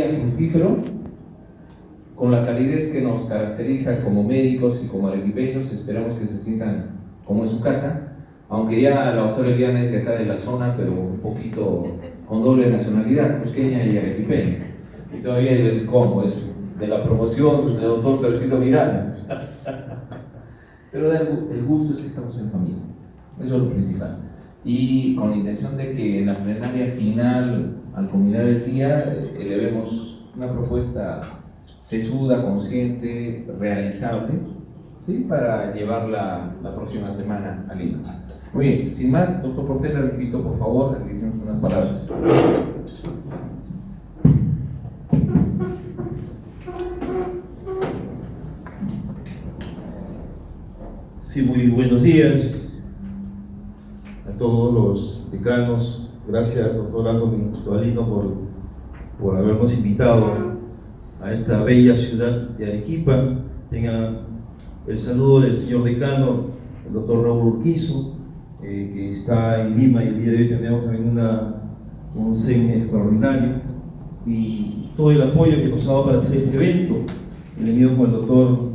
fructífero, con la calidez que nos caracteriza como médicos y como arequipeños. Esperamos que se sientan como en su casa, aunque ya la doctora Eliana es de acá de la zona, pero un poquito con doble nacionalidad, cusqueña y arequipeña. Y todavía el cómo es de la promoción del doctor Percito Miranda. Pero el gusto es que estamos en familia, eso es lo principal. Y con la intención de que en la plenaria final, al culminar el día, elevemos una propuesta sesuda, consciente, realizable, ¿sí?, para llevarla la próxima semana a Lima. Muy bien, sin más, doctor Portela, le invito por favor a dirigirnos unas palabras. Sí, muy buenos días a todos los decanos. Gracias, doctor Anthony Tobalino, por habernos invitado a esta bella ciudad de Arequipa. Tengan el saludo del señor decano, el doctor Raúl Urquizo, que está en Lima, y el día de hoy tenemos también un CEN extraordinario, y todo el apoyo que nos ha dado para hacer este evento. He venido con el doctor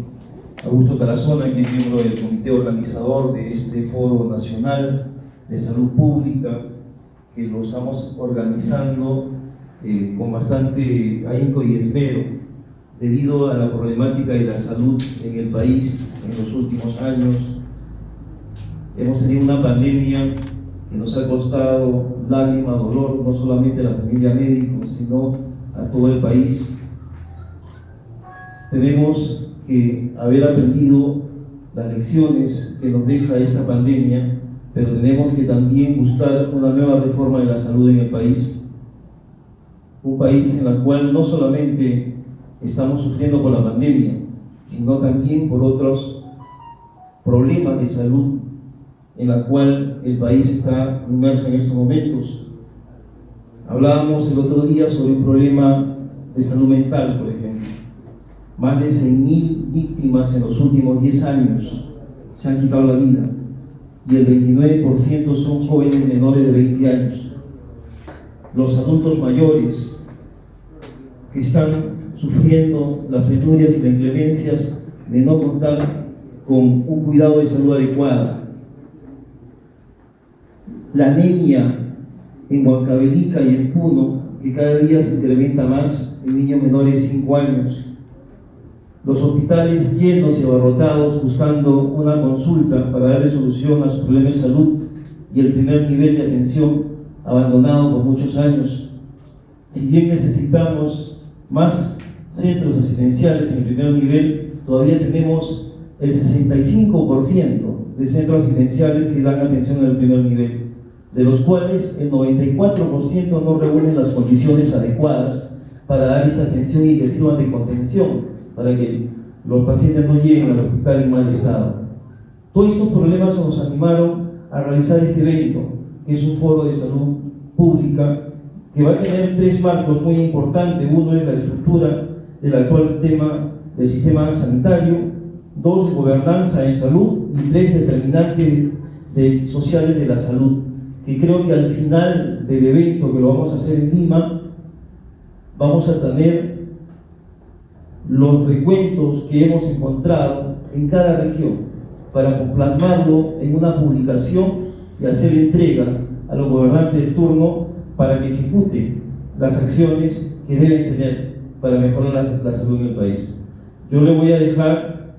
Augusto Tarazona, que es miembro del comité organizador de este Foro Nacional de Salud Pública, que lo estamos organizando con bastante ahínco y esmero, debido a la problemática de la salud en el país en los últimos años. Hemos tenido una pandemia que nos ha costado lágrimas, dolor, no solamente a la familia médica, sino a todo el país. Tenemos que haber aprendido las lecciones que nos deja esta pandemia, pero tenemos que también buscar una nueva reforma de la salud en el país. Un país en el cual no solamente estamos sufriendo por la pandemia, sino también por otros problemas de salud en la cual el país está inmerso en estos momentos. Hablábamos el otro día sobre un problema de salud mental, por ejemplo. Más de 100.000 víctimas en los últimos 10 años se han quitado la vida, y el 29% son jóvenes menores de 20 años. Los adultos mayores que están sufriendo las penurias y las inclemencias de no contar con un cuidado de salud adecuado. La anemia en Huancavelica y en Puno, que cada día se incrementa más en niños menores de 5 años. Los hospitales llenos y abarrotados buscando una consulta para darle solución a sus problemas de salud, y el primer nivel de atención abandonado por muchos años. Si bien necesitamos más centros asistenciales en el primer nivel, todavía tenemos el 65% de centros asistenciales que dan atención en el primer nivel, de los cuales el 94% no reúnen las condiciones adecuadas para dar esta atención y que sirvan de contención para que los pacientes no lleguen al hospital en mal estado. Todos estos problemas nos animaron a realizar este evento, que es un foro de salud pública que va a tener 3 marcos muy importantes. Uno es la estructura del actual tema del sistema sanitario, 2, gobernanza en salud, y 3, determinantes sociales de la salud, que creo que al final del evento, que lo vamos a hacer en Lima, vamos a tener los recuentos que hemos encontrado en cada región para plasmarlo en una publicación y hacer entrega a los gobernantes de turno para que ejecuten las acciones que deben tener para mejorar la salud en el país. Yo le voy a dejar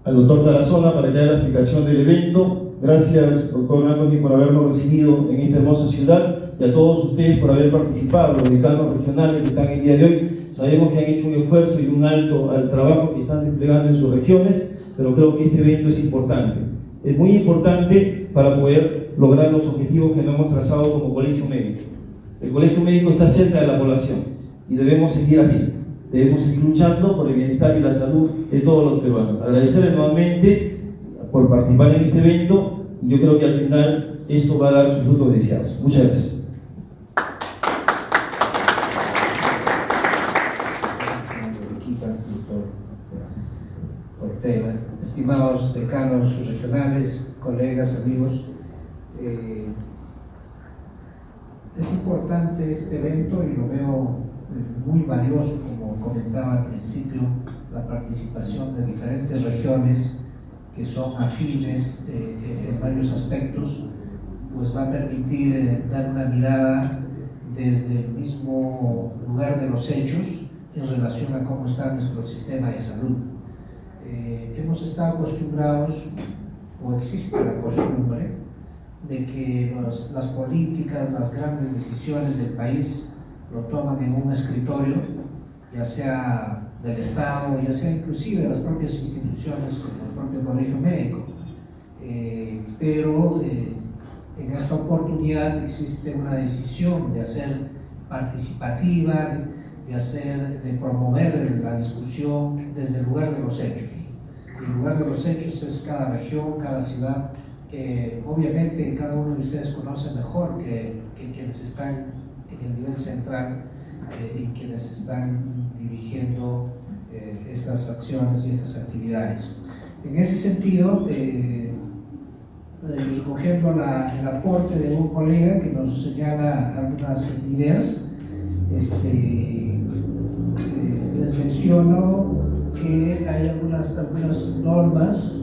al doctor Tarazona para que haga la explicación del evento. Gracias, doctor Anthony, por habernos recibido en esta hermosa ciudad, y a todos ustedes por haber participado, los decanos regionales que están el día de hoy. Sabemos que han hecho un esfuerzo y un alto al trabajo que están desplegando en sus regiones, pero creo que este evento es importante. Es muy importante para poder lograr los objetivos que nos hemos trazado como colegio médico. El colegio médico está cerca de la población y debemos seguir así. Debemos seguir luchando por el bienestar y la salud de todos los peruanos. Agradecerles nuevamente por participar en este evento, y yo creo que al final esto va a dar sus frutos deseados. Muchas gracias. Estimados decanos regionales, colegas, amigos, es importante este evento y lo veo muy valioso, como comentaba al principio, la participación de diferentes regiones que son afines en varios aspectos, pues va a permitir dar una mirada desde el mismo lugar de los hechos en relación a cómo está nuestro sistema de salud. Hemos estado acostumbrados, o existe la costumbre, de que las políticas, las grandes decisiones del país lo toman en un escritorio, ya sea del Estado, ya sea inclusive de las propias instituciones como el propio colegio médico. Pero en esta oportunidad existe una decisión de hacer participativa, de promover la discusión desde el lugar de los hechos. El lugar de los hechos es cada región, cada ciudad, que obviamente cada uno de ustedes conoce mejor que quienes están en el nivel central y quienes están dirigiendo estas acciones y estas actividades. En ese sentido, recogiendo el aporte de un colega que nos señala algunas ideas, les menciono que hay algunas normas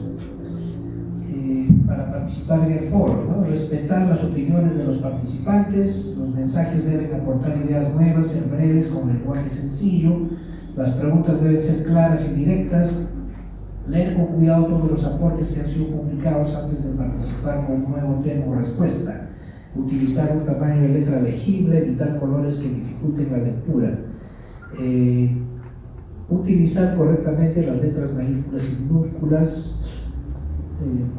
para participar en el foro, ¿no? Respetar las opiniones de los participantes, los mensajes deben aportar ideas nuevas, ser breves, con lenguaje sencillo, las preguntas deben ser claras y directas, leer con cuidado todos los aportes que han sido publicados antes de participar con un nuevo tema o respuesta, utilizar un tamaño de letra legible, evitar colores que dificulten la lectura, utilizar correctamente las letras mayúsculas y minúsculas,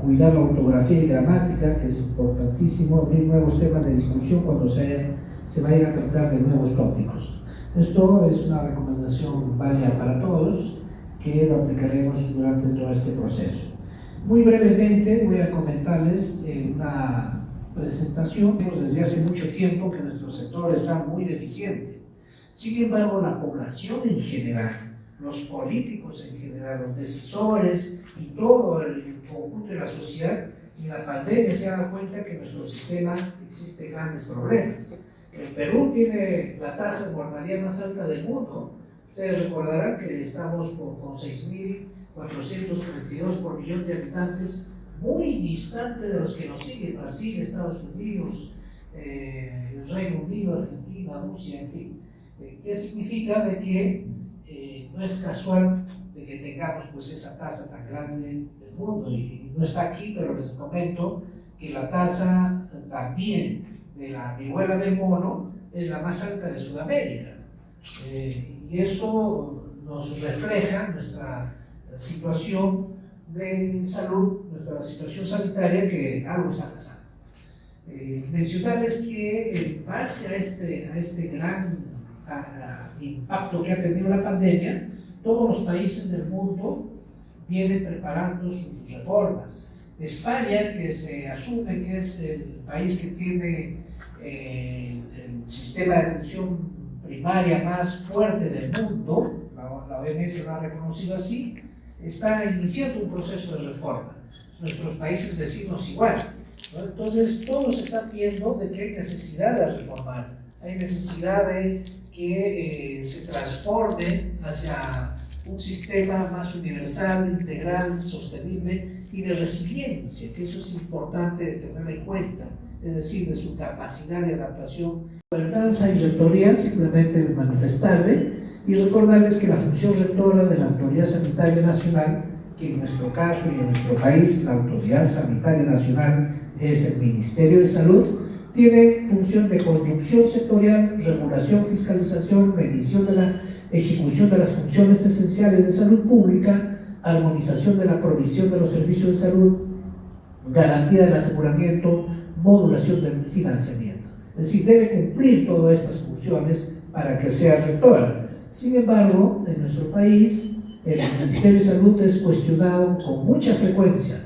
cuidar la ortografía y gramática, que es importantísimo, abrir nuevos temas de discusión cuando se vayan a tratar de nuevos tópicos. Esto es una recomendación válida para todos, que lo aplicaremos durante todo este proceso. Muy brevemente voy a comentarles una presentación. Vemos desde hace mucho tiempo que nuestro sector está muy deficiente. Sin embargo, la población en general, los políticos en general, los decisores y todo el conjunto de la sociedad, en la pandemia se ha dado cuenta que en nuestro sistema existen grandes problemas. El Perú tiene la tasa de mortalidad más alta del mundo. Ustedes recordarán que estamos con 6.432 por millón de habitantes, muy distante de los que nos siguen: Brasil, Estados Unidos, el Reino Unido, Argentina, Rusia, en fin. ¿Qué significa? De que no es casual de que tengamos pues esa tasa tan grande del mundo, y no está aquí, pero les comento que la tasa también de la viruela del mono es la más alta de Sudamérica, y eso nos refleja nuestra situación de salud, nuestra situación sanitaria, que algo está pasando. Mencionarles que en base a este gran impacto que ha tenido la pandemia, todos los países del mundo vienen preparando sus reformas. España, que se asume que es el país que tiene el sistema de atención primaria más fuerte del mundo, la OMS lo ha reconocido así, está iniciando un proceso de reforma. Nuestros países vecinos igual, ¿no? Entonces todos están viendo de que hay necesidad de reformar, hay necesidad de que se transforme hacia un sistema más universal, integral, sostenible y de resiliencia, que eso es importante tener en cuenta, es decir, de su capacidad de adaptación. Gobernanza y rectoría, simplemente manifestarle y recordarles que la función rectora de la Autoridad Sanitaria Nacional, que en nuestro caso y en nuestro país la Autoridad Sanitaria Nacional es el Ministerio de Salud, tiene función de conducción sectorial, regulación, fiscalización, medición de la ejecución de las funciones esenciales de salud pública, armonización de la provisión de los servicios de salud, garantía del aseguramiento, modulación del financiamiento. Es decir, debe cumplir todas estas funciones para que sea rectora. Sin embargo, en nuestro país, el Ministerio de Salud es cuestionado con mucha frecuencia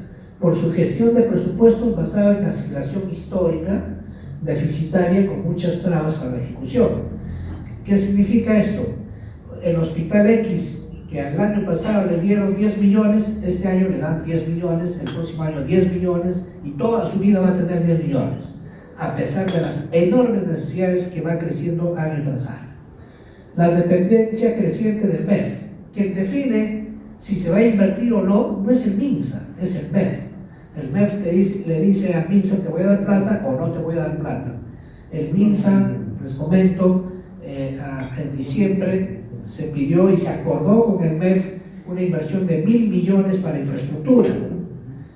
por su gestión de presupuestos basada en asignación histórica, deficitaria, con muchas trabas para la ejecución. ¿Qué significa esto? El Hospital X, que al año pasado le dieron 10 millones, este año le dan 10 millones, el próximo año 10 millones, y toda su vida va a tener 10 millones, a pesar de las enormes necesidades que van creciendo año tras año. la dependencia creciente del MEF. Quien define si se va a invertir o no, no es el MINSA, es el MEF. El MEF le dice a MINSA, te voy a dar plata o no te voy a dar plata. El MINSA, les comento, en diciembre se pidió y se acordó con el MEF una inversión de 1.000 millones para infraestructura.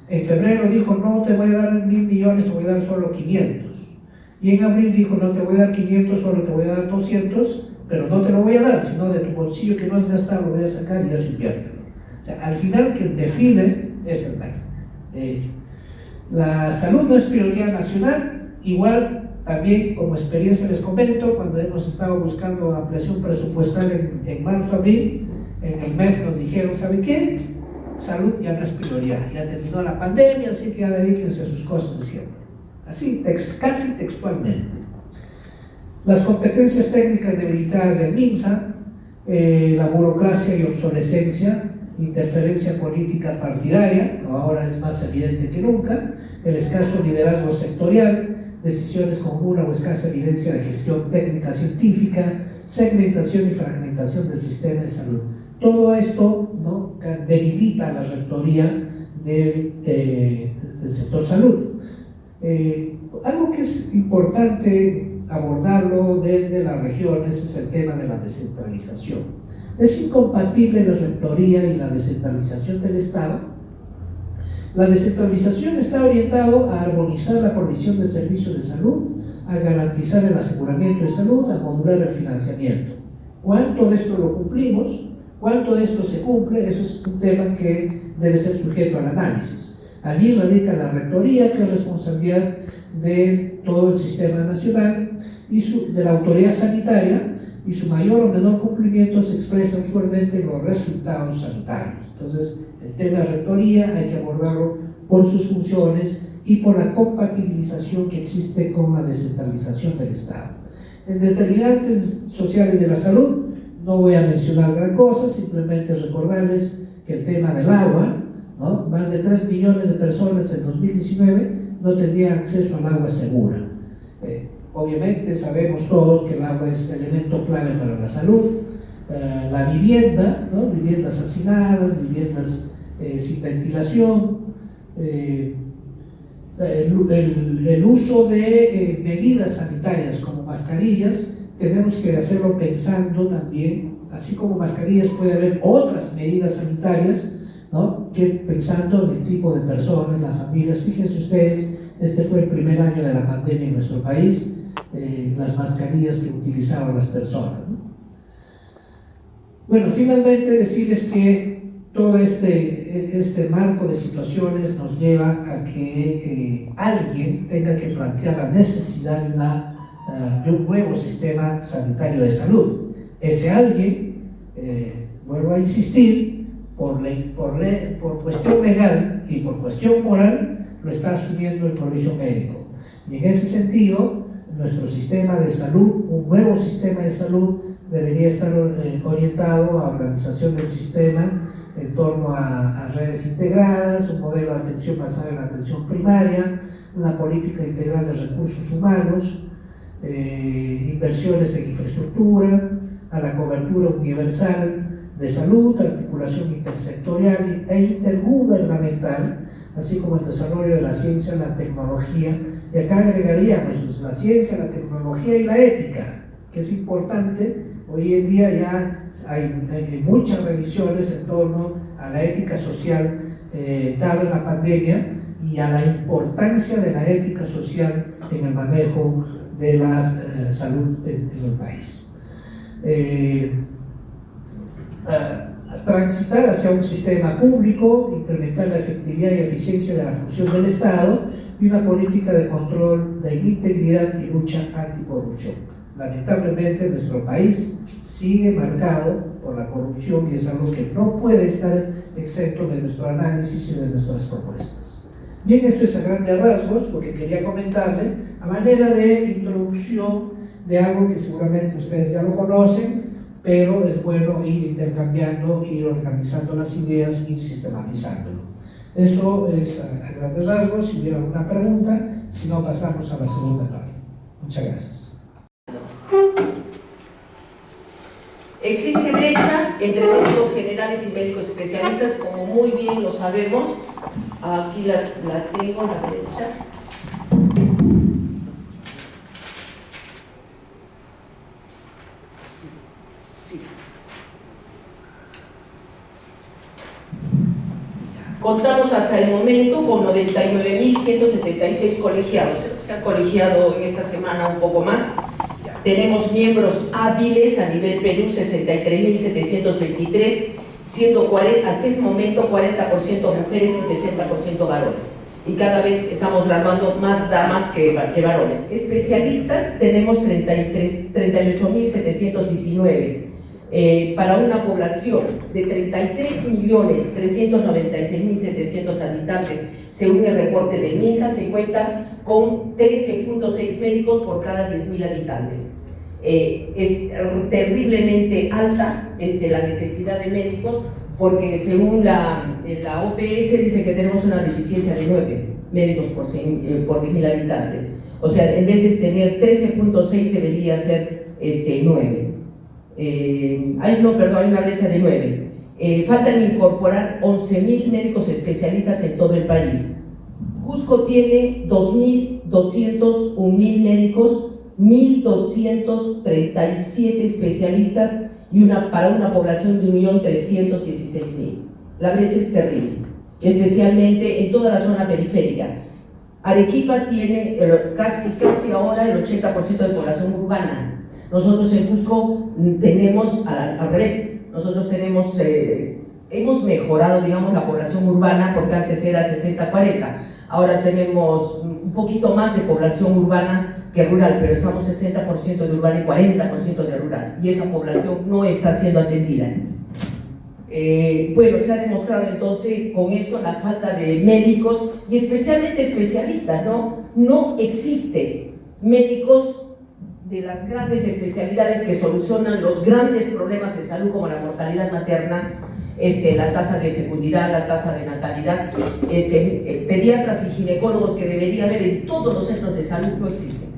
En febrero dijo, no te voy a dar 1.000 millones, te voy a dar solo 500. Y en abril dijo, no te voy a dar 500, solo te voy a dar 200, pero no te lo voy a dar, sino de tu bolsillo que no has gastado lo voy a sacar y eso inviértelo. O sea, al final quien define es el MEF. La salud no es prioridad nacional, igual también como experiencia les comento, cuando hemos estado buscando ampliación presupuestal en marzo-abril, en el MEF nos dijeron, ¿sabe qué? Salud ya no es prioridad, ya terminó la pandemia, así que ya dedíquense a sus cosas de siempre. Así, casi textualmente. Las competencias técnicas debilitadas del MINSA, la burocracia y obsolescencia, interferencia política partidaria, ahora es más evidente que nunca, el escaso liderazgo sectorial, decisiones con nula o escasa evidencia de gestión técnica científica, segmentación y fragmentación del sistema de salud. Todo esto, ¿no?, debilita la rectoría del sector salud. Algo que es importante abordarlo desde las regiones es el tema de la descentralización. Es incompatible la rectoría y la descentralización del Estado. La descentralización está orientada a armonizar la provisión de servicios de salud, a garantizar el aseguramiento de salud, a modular el financiamiento. ¿Cuánto de esto lo cumplimos? ¿Cuánto de esto se cumple? Eso es un tema que debe ser sujeto al análisis. Allí radica la rectoría, que es responsabilidad de todo el sistema nacional y de la autoridad sanitaria, y su mayor o menor cumplimiento se expresa usualmente en los resultados sanitarios. Entonces, el tema de rectoría hay que abordarlo por sus funciones y por la compatibilización que existe con la descentralización del Estado. En determinantes sociales de la salud, no voy a mencionar gran cosa, simplemente recordarles que el tema del agua, ¿no?, más de 3 millones de personas en 2019 no tenían acceso al agua segura. Obviamente sabemos todos que el agua es elemento clave para la salud. La vivienda, ¿no?, viviendas hacinadas, viviendas sin ventilación, el uso de medidas sanitarias como mascarillas, tenemos que hacerlo pensando también, así como mascarillas puede haber otras medidas sanitarias, ¿no?, que pensando en el tipo de personas, las familias. Fíjense ustedes, este fue el primer año de la pandemia en nuestro país, las mascarillas que utilizaban las personas, ¿no? Bueno, finalmente decirles que todo este marco de situaciones nos lleva a que alguien tenga que plantear la necesidad de un nuevo sistema sanitario de salud. Ese alguien, vuelvo a insistir, por cuestión legal y por cuestión moral, lo está asumiendo el Colegio Médico. Y en ese sentido, nuestro sistema de salud, un nuevo sistema de salud, debería estar orientado a organización del sistema en torno a redes integradas, un modelo de atención basado en la atención primaria, una política integral de recursos humanos, inversiones en infraestructura, a la cobertura universal de salud, articulación intersectorial e intergubernamental, así como el desarrollo de la ciencia, la tecnología, y acá agregaríamos la ciencia, la tecnología y la ética, que es importante. Hoy en día ya hay muchas revisiones en torno a la ética social dada en la pandemia y a la importancia de la ética social en el manejo de la salud en el país. Transitar hacia un sistema público, incrementar la efectividad y eficiencia de la función del Estado y una política de control de integridad y lucha anticorrupción. Lamentablemente nuestro país sigue marcado por la corrupción y es algo que no puede estar exento de nuestro análisis y de nuestras propuestas. Bien, esto es a grandes rasgos lo que quería comentarle a manera de introducción de algo que seguramente ustedes ya lo conocen, pero es bueno ir intercambiando, ir organizando las ideas, ir sistematizándolo. Eso es a grandes rasgos. Si hubiera alguna pregunta, si no, pasamos a la segunda parte. Muchas gracias. Existe brecha entre médicos generales y médicos especialistas, como muy bien lo sabemos. Aquí la tengo, la brecha. Contamos hasta el momento con 99.176 colegiados. Creo que se ha colegiado en esta semana un poco más. Tenemos miembros hábiles a nivel Perú, 63.723, siendo hasta el momento 40% mujeres y 60% varones. Y cada vez estamos graduando más damas que varones. Especialistas tenemos 38.719. Para una población de 33.396.700 habitantes, según el reporte del MINSA, se cuenta con 13.6 médicos por cada 10.000 habitantes. Es terriblemente alta la necesidad de médicos, porque según la OPS dice que tenemos una deficiencia de 9 médicos por 10.000 habitantes. O sea, en vez de tener 13.6 debería ser 9. Hay una brecha de 9. Faltan incorporar 11.000 médicos especialistas en todo el país. Cusco tiene 2.201.000 médicos, 1.237 especialistas y para una población de 1.316.000. La brecha es terrible, especialmente en toda la zona periférica. Arequipa tiene casi ahora el 80% de población urbana. Nosotros en Cusco tenemos al revés. Nosotros hemos mejorado, digamos, la población urbana, porque antes era 60-40. Ahora tenemos un poquito más de población urbana que rural, pero estamos 60% de urbana y 40% de rural. Y esa población no está siendo atendida. Bueno, se ha demostrado entonces con esto la falta de médicos y especialmente especialistas, ¿no? No existe médicos de las grandes especialidades que solucionan los grandes problemas de salud, como la mortalidad materna, la tasa de fecundidad, la tasa de natalidad, pediatras y ginecólogos que debería haber en todos los centros de salud, no existen.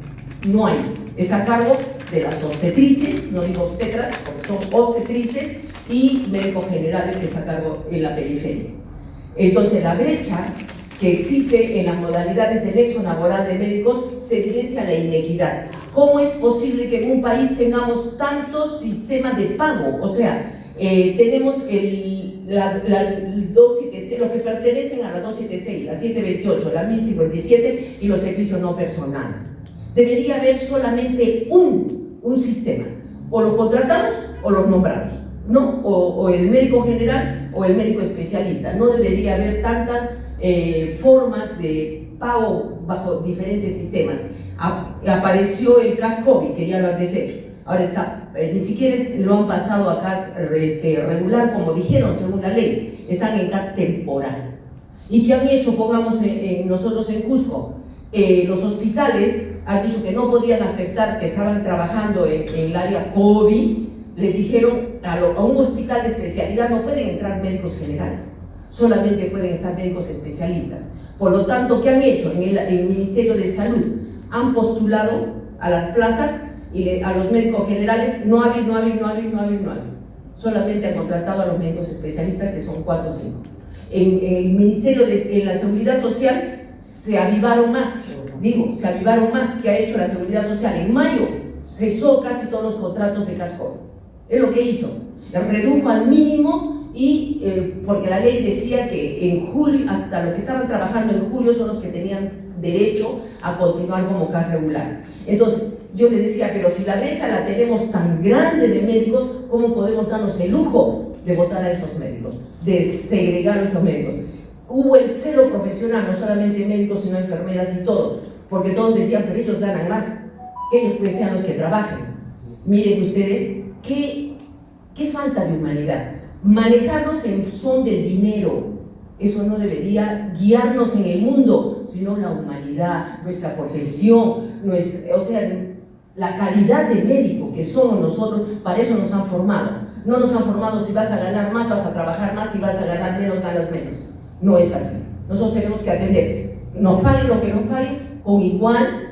No hay. Está a cargo de las obstetrices, no digo obstetras, porque son obstetrices, y médicos generales que está a cargo en la periferia. Entonces, la brecha que existe en las modalidades de nexo laboral de médicos se evidencia la inequidad. ¿Cómo es posible que en un país tengamos tantos sistemas de pago? O sea, tenemos los que pertenecen a la 276, la 728, la 1057 y los servicios no personales. Debería haber solamente un sistema. O los contratamos o los nombramos, ¿no? O el médico general o el médico especialista. No debería haber tantas formas de pago bajo diferentes sistemas. Apareció el CAS COVID, que ya lo han deshecho. Ahora está, ni siquiera lo han pasado a CAS regular, como dijeron, según la ley. Están en CAS temporal. ¿Y qué han hecho? Pongamos nosotros en Cusco. Los hospitales han dicho que no podían aceptar que estaban trabajando en el área COVID. Les dijeron a un hospital de especialidad no pueden entrar médicos generales, solamente pueden estar médicos especialistas. Por lo tanto, ¿qué han hecho? En el Ministerio de Salud han postulado a las plazas y a los médicos generales no hay. Solamente han contratado a los médicos especialistas, que son 4 o 5. En el Ministerio de la Seguridad Social se avivaron más, que ha hecho la Seguridad Social. En mayo cesó casi todos los contratos de casco. Es lo que hizo, la redujo al mínimo y porque la ley decía que en julio, hasta los que estaban trabajando en julio son los que tenían derecho a continuar como CAS regular. Entonces, yo les decía, pero si la brecha la tenemos tan grande de médicos, ¿cómo podemos darnos el lujo de votar a esos médicos, de segregar a esos médicos? Hubo el celo profesional, no solamente médicos, sino enfermeras y todo, porque todos decían, pero ellos ganan más, ellos sean los que trabajen. Miren ustedes, ¿qué falta de humanidad? Manejarnos en son del dinero, eso no debería guiarnos en el mundo, sino la humanidad, nuestra profesión, o sea, la calidad de médico que somos nosotros. Para eso nos han formado. No nos han formado si vas a ganar más, vas a trabajar más, si vas a ganar menos, ganas menos. No es así. Nosotros tenemos que atender, nos paguen lo que nos paguen, con igual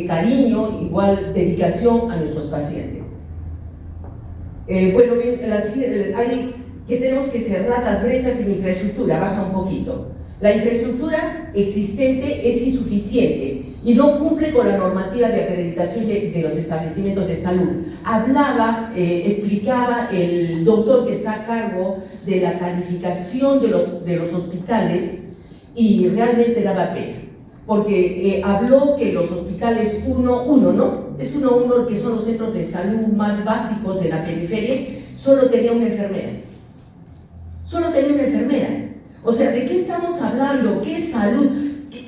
cariño, igual dedicación a nuestros pacientes. Bueno, que tenemos que cerrar las brechas en infraestructura, baja un poquito. La infraestructura existente es insuficiente y no cumple con la normativa de acreditación de los establecimientos de salud. Explicaba el doctor que está a cargo de la calificación de los hospitales y realmente daba pena, porque habló que los hospitales 1-1, ¿no? Es 1-1, que son los centros de salud más básicos de la periferia, solo tenía una enfermera. Solo tenía una enfermera. O sea, ¿de qué estamos hablando? ¿Qué salud?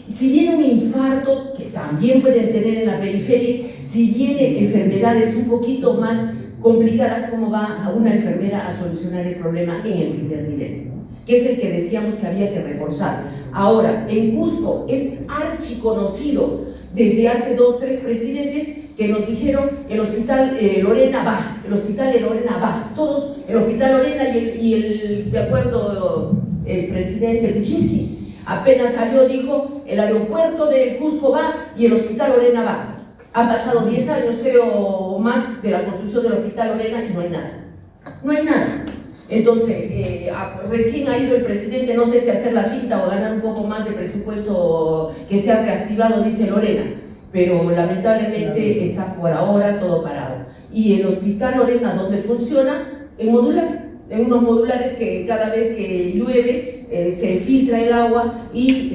Si viene un infarto, que también pueden tener en la periferia, si vienen enfermedades un poquito más complicadas, ¿cómo va a una enfermera a solucionar el problema en el primer nivel? Que es el que decíamos que había que reforzar. Ahora, en Cusco es archiconocido desde hace 2, 3 presidentes que nos dijeron el hospital Lorena va, el hospital de Lorena va, todos, el hospital Lorena de acuerdo, el presidente Kuczynski apenas salió, dijo, el aeropuerto de Cusco va y el hospital Lorena va. Han pasado 10 años, creo, más de la construcción del hospital Lorena y no hay nada. No hay nada. Entonces, recién ha ido el presidente, no sé si hacer la finta o ganar un poco más de presupuesto que se ha reactivado, dice Lorena, pero lamentablemente está por ahora todo parado. Y el hospital Lorena, ¿dónde funciona? En modular, en unos modulares que cada vez que llueve se filtra el agua y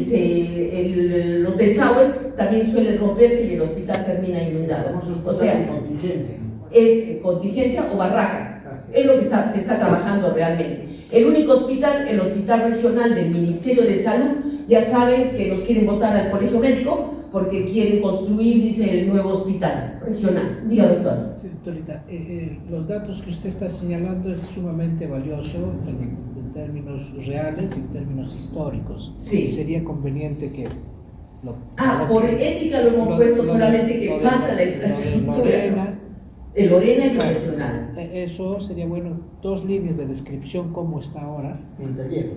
los desagües también suelen romperse y el hospital termina inundado. O sea, es contingencia o barracas. Es lo que se está trabajando realmente. El único hospital, el hospital regional del Ministerio de Salud, ya saben que nos quieren votar al colegio médico porque quieren construir, dice, el nuevo hospital regional. Diga, doctor. Sí, doctorita, los datos que usted está señalando es sumamente valioso en términos reales y en términos históricos. Sí. Sería conveniente que... por ética lo hemos puesto solamente que falta la infraestructura. El Lorena y el regional. Eso sería bueno, 2 líneas de descripción cómo está ahora. En el taller.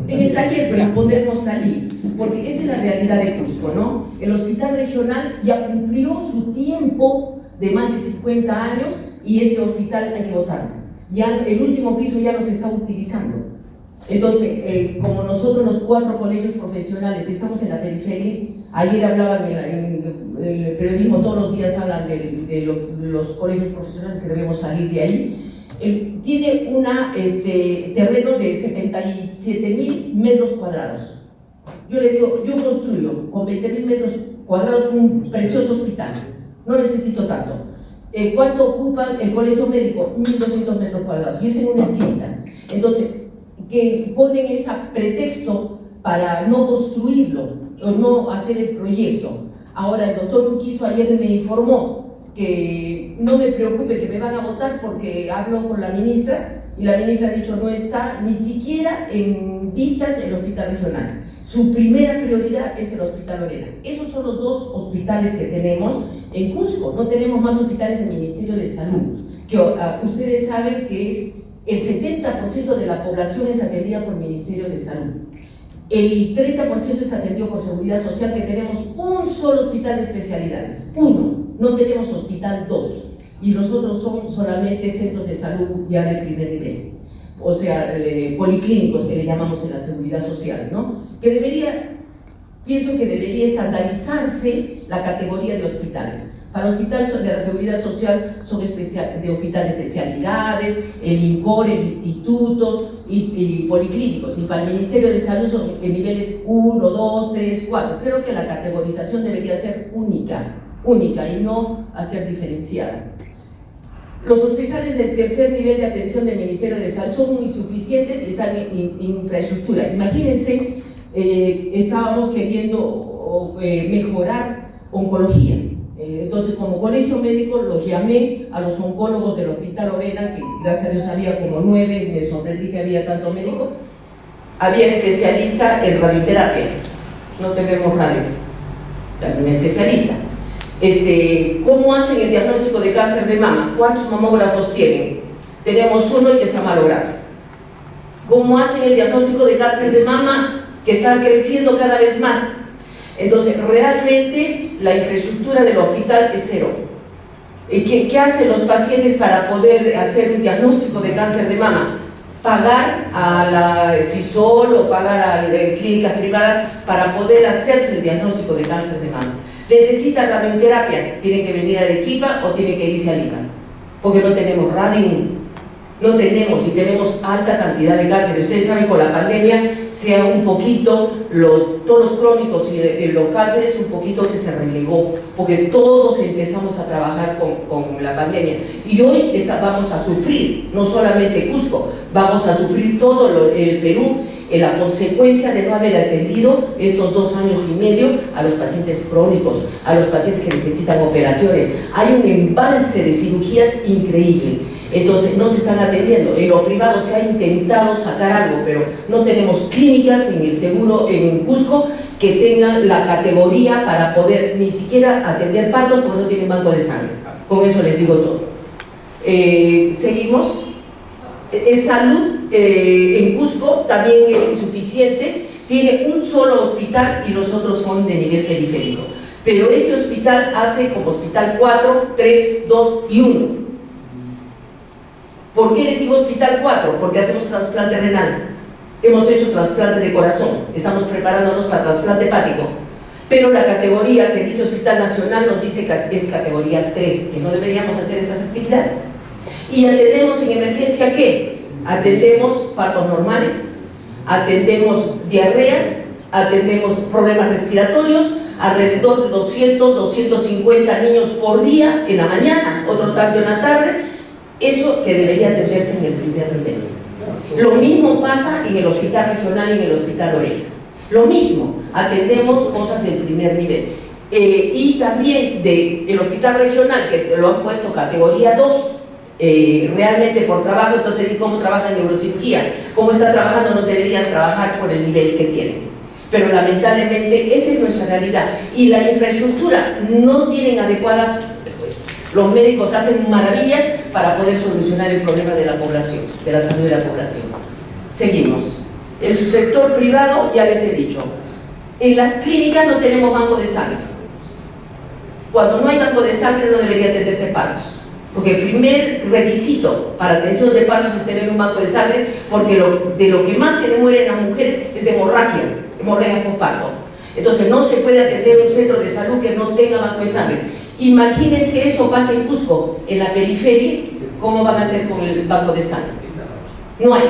En el taller, pero pondremos allí, porque esa es la realidad de Cusco, ¿no? El hospital regional ya cumplió su tiempo de más de 50 años y ese hospital hay que botarlo. Ya el último piso ya no se está utilizando. Entonces, como nosotros los 4 colegios profesionales estamos en la periferia, ayer hablaban en el periodismo, todos los días hablan de los colegios profesionales que debemos salir de ahí. Tiene un terreno de 77.000 metros cuadrados. Yo le digo, yo construyo con 20.000 metros cuadrados un precioso hospital, no necesito tanto. ¿Cuánto ocupa el colegio médico? 1.200 metros cuadrados, y es en una esquina. Entonces, que ponen ese pretexto para no construirlo o no hacer el proyecto. Ahora el doctor Urquizo ayer me informó que no me preocupe, que me van a votar porque hablo con la ministra y la ministra ha dicho no está ni siquiera en vistas el hospital regional. Su primera prioridad es el hospital Lorena. Esos son los 2 hospitales que tenemos en Cusco. No tenemos más hospitales del Ministerio de Salud. Que ustedes saben que el 70% de la población es atendida por el Ministerio de Salud. El 30% es atendido por Seguridad Social, que tenemos un solo hospital de especialidades. 1, no tenemos hospital 2. Y los otros son solamente centros de salud ya de primer nivel. O sea, policlínicos que le llamamos en la Seguridad Social, ¿no? Pienso que debería estandarizarse la categoría de hospitales. Para hospitales de la Seguridad Social son de hospital de especialidades, el INCOR, el institutos y policlínicos. Y para el Ministerio de Salud son en niveles 1, 2, 3, 4. Creo que la categorización debería ser única y no hacer diferenciada. Los hospitales del tercer nivel de atención del Ministerio de Salud son insuficientes y están en infraestructura. Imagínense, estábamos queriendo mejorar oncología. Entonces, como colegio médico, los llamé a los oncólogos del Hospital Lorena, que gracias a Dios había como 9, me sorprendí que había tanto médico. Había especialista en radioterapia, no tenemos radio, también especialista. ¿Cómo hacen el diagnóstico de cáncer de mama? ¿Cuántos mamógrafos tienen? Tenemos uno y que está malogrado. ¿Cómo hacen el diagnóstico de cáncer de mama que está creciendo cada vez más? Entonces, realmente la infraestructura del hospital es 0. ¿Qué hacen los pacientes para poder hacer un diagnóstico de cáncer de mama? Pagar a la CISOL o pagar a clínicas privadas para poder hacerse el diagnóstico de cáncer de mama. Necesitan radioterapia, tienen que venir a Arequipa o tienen que irse a Lima, porque no tenemos radium, no tenemos, y tenemos alta cantidad de cáncer. Ustedes saben, con la pandemia, sea un poquito, todos los crónicos y los cánceres, un poquito que se relegó, porque todos empezamos a trabajar con la pandemia. Y hoy vamos a sufrir, no solamente Cusco, vamos a sufrir todo el Perú, en la consecuencia de no haber atendido estos 2 años y medio a los pacientes crónicos, a los pacientes que necesitan operaciones. Hay un embalse de cirugías increíble. Entonces no se están atendiendo. En lo privado se ha intentado sacar algo, pero no tenemos clínicas en el seguro en Cusco que tengan la categoría para poder ni siquiera atender partos, porque no tienen banco de sangre. Con eso les digo todo. Seguimos. Salud en Cusco también es insuficiente, tiene un solo hospital y los otros son de nivel periférico, pero ese hospital hace como hospital 4, 3, 2 y 1. ¿Por qué les digo hospital 4? Porque hacemos trasplante renal, hemos hecho trasplante de corazón, estamos preparándonos para trasplante hepático, pero la categoría que dice Hospital Nacional nos dice que es categoría 3, que no deberíamos hacer esas actividades. Y atendemos en emergencia, ¿qué? Atendemos partos normales, atendemos diarreas, atendemos problemas respiratorios, alrededor de 200, 250 niños por día en la mañana, otro tanto en la tarde, eso que debería atenderse en el primer nivel. Lo mismo pasa en el hospital regional y en el hospital Lorena. Lo mismo, atendemos cosas del primer nivel. Y también del hospital regional, que lo han puesto categoría 2, realmente por trabajo, entonces cómo trabaja en neurocirugía, cómo está trabajando, no deberían trabajar por el nivel que tienen, pero lamentablemente esa es nuestra realidad. Y la infraestructura no tienen adecuada, pues los médicos hacen maravillas para poder solucionar el problema de la población, de la salud de la población. Seguimos. En su sector privado, ya les he dicho, en las clínicas no tenemos banco de sangre. Cuando no hay banco de sangre no debería atenderse partos, porque el primer requisito para atención de partos es tener un banco de sangre, porque de lo que más se le mueren las mujeres es de hemorragias por parto. Entonces no se puede atender un centro de salud que no tenga banco de sangre. Imagínense eso pasa en Cusco, en la periferia, ¿cómo van a hacer con el banco de sangre? No hay.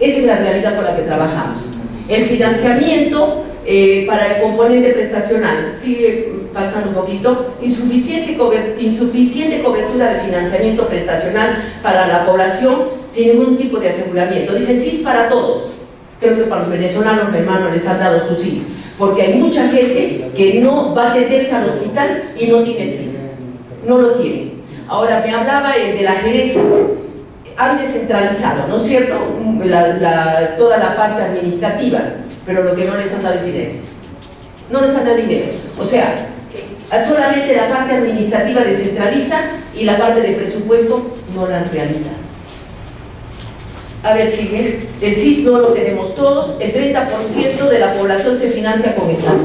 Esa es la realidad con la que trabajamos. El financiamiento para el componente prestacional, sigue pasando un poquito, insuficiente cobertura de financiamiento prestacional para la población sin ningún tipo de aseguramiento. Dicen SIS para todos. Creo que para los venezolanos, mi hermano, les han dado su SIS, porque hay mucha gente que no va a atenderse al hospital y no tiene el SIS, no lo tiene. Ahora, me hablaba el de la Jerez, han descentralizado, ¿no es cierto?, toda la parte administrativa, pero lo que no les han dado es dinero. No les han dado dinero. O sea, solamente la parte administrativa descentraliza y la parte de presupuesto no la han realizado. A ver, sigue. El SIS no lo tenemos todos. El 30% de la población se financia con ESAT.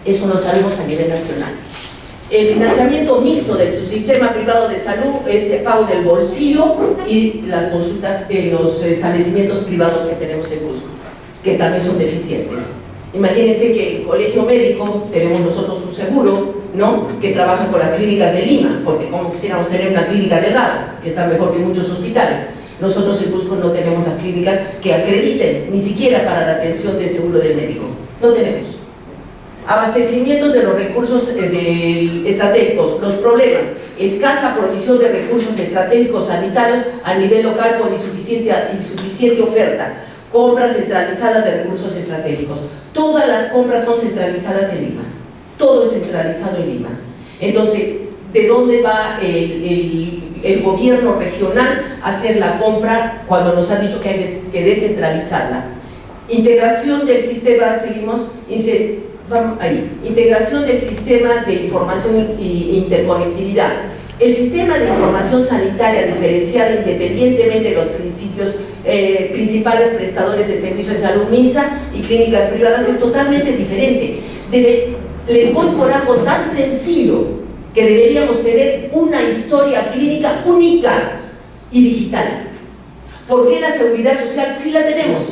Eso lo sabemos a nivel nacional. El financiamiento mixto del subsistema privado de salud es el pago del bolsillo y las consultas en los establecimientos privados que tenemos en Cusco, que también son deficientes. Imagínense que el colegio médico, tenemos nosotros un seguro, ¿no?, que trabaja con las clínicas de Lima, porque como quisiéramos tener una clínica de Delgado, que está mejor que muchos hospitales. Nosotros en Cusco no tenemos las clínicas que acrediten, ni siquiera para la atención de seguro del médico. No tenemos. Abastecimientos de los recursos estratégicos, los problemas, escasa provisión de recursos estratégicos sanitarios a nivel local por insuficiente oferta, compras centralizadas de recursos estratégicos. Todas las compras son centralizadas en Lima, todo es centralizado en Lima. Entonces, ¿de dónde va el gobierno regional a hacer la compra cuando nos han dicho que hay que descentralizarla? Integración del sistema, seguimos, vamos ahí, integración del sistema de información e interconectividad. El sistema de información sanitaria diferenciada independientemente de los principales prestadores de servicios de salud, MINSA y clínicas privadas, es totalmente diferente. Les voy por algo tan sencillo que deberíamos tener una historia clínica única y digital. ¿Por qué la seguridad social sí la tenemos?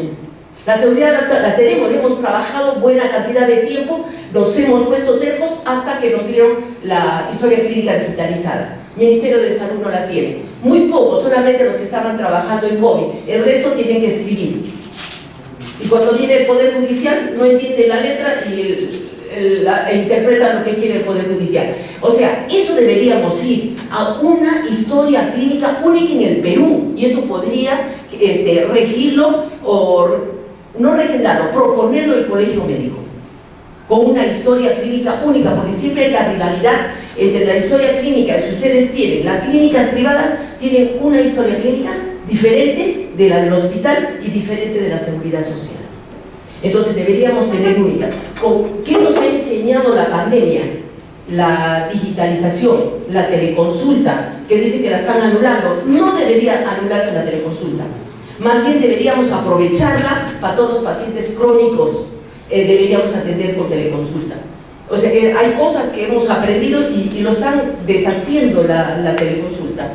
La seguridad la tenemos, hemos trabajado buena cantidad de tiempo, nos hemos puesto tercos hasta que nos dieron la historia clínica digitalizada. El Ministerio de Salud no la tiene. Muy poco, solamente los que estaban trabajando en COVID. El resto tienen que escribir. Y cuando viene el Poder Judicial, no entiende la letra y interpreta lo que quiere el Poder Judicial. O sea, eso deberíamos ir a una historia clínica única en el Perú. Y eso podría regirlo o no regendarlo, proponerlo el Colegio Médico, con una historia clínica única, porque siempre hay la rivalidad entre la historia clínica, si ustedes tienen, las clínicas privadas tienen una historia clínica diferente de la del hospital y diferente de la seguridad social. Entonces deberíamos tener única. ¿Qué nos ha enseñado la pandemia? La digitalización, la teleconsulta, que dice que la están anulando. No debería anularse la teleconsulta. Más bien deberíamos aprovecharla para todos los pacientes crónicos, deberíamos atender con teleconsulta. O sea, hay cosas que hemos aprendido y lo están deshaciendo la teleconsulta.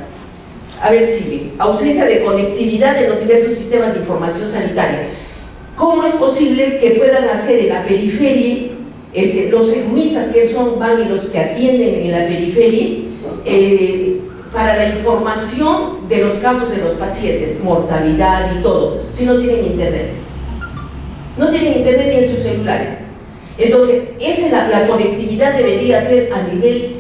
A ver, sigue. Ausencia de conectividad en los diversos sistemas de información sanitaria. ¿Cómo es posible que puedan hacer en la periferia, los economistas que van y los que atienden en la periferia, para la información de los casos de los pacientes, mortalidad y todo, si no tienen internet? No tienen internet ni en sus celulares. Entonces, la conectividad debería ser a nivel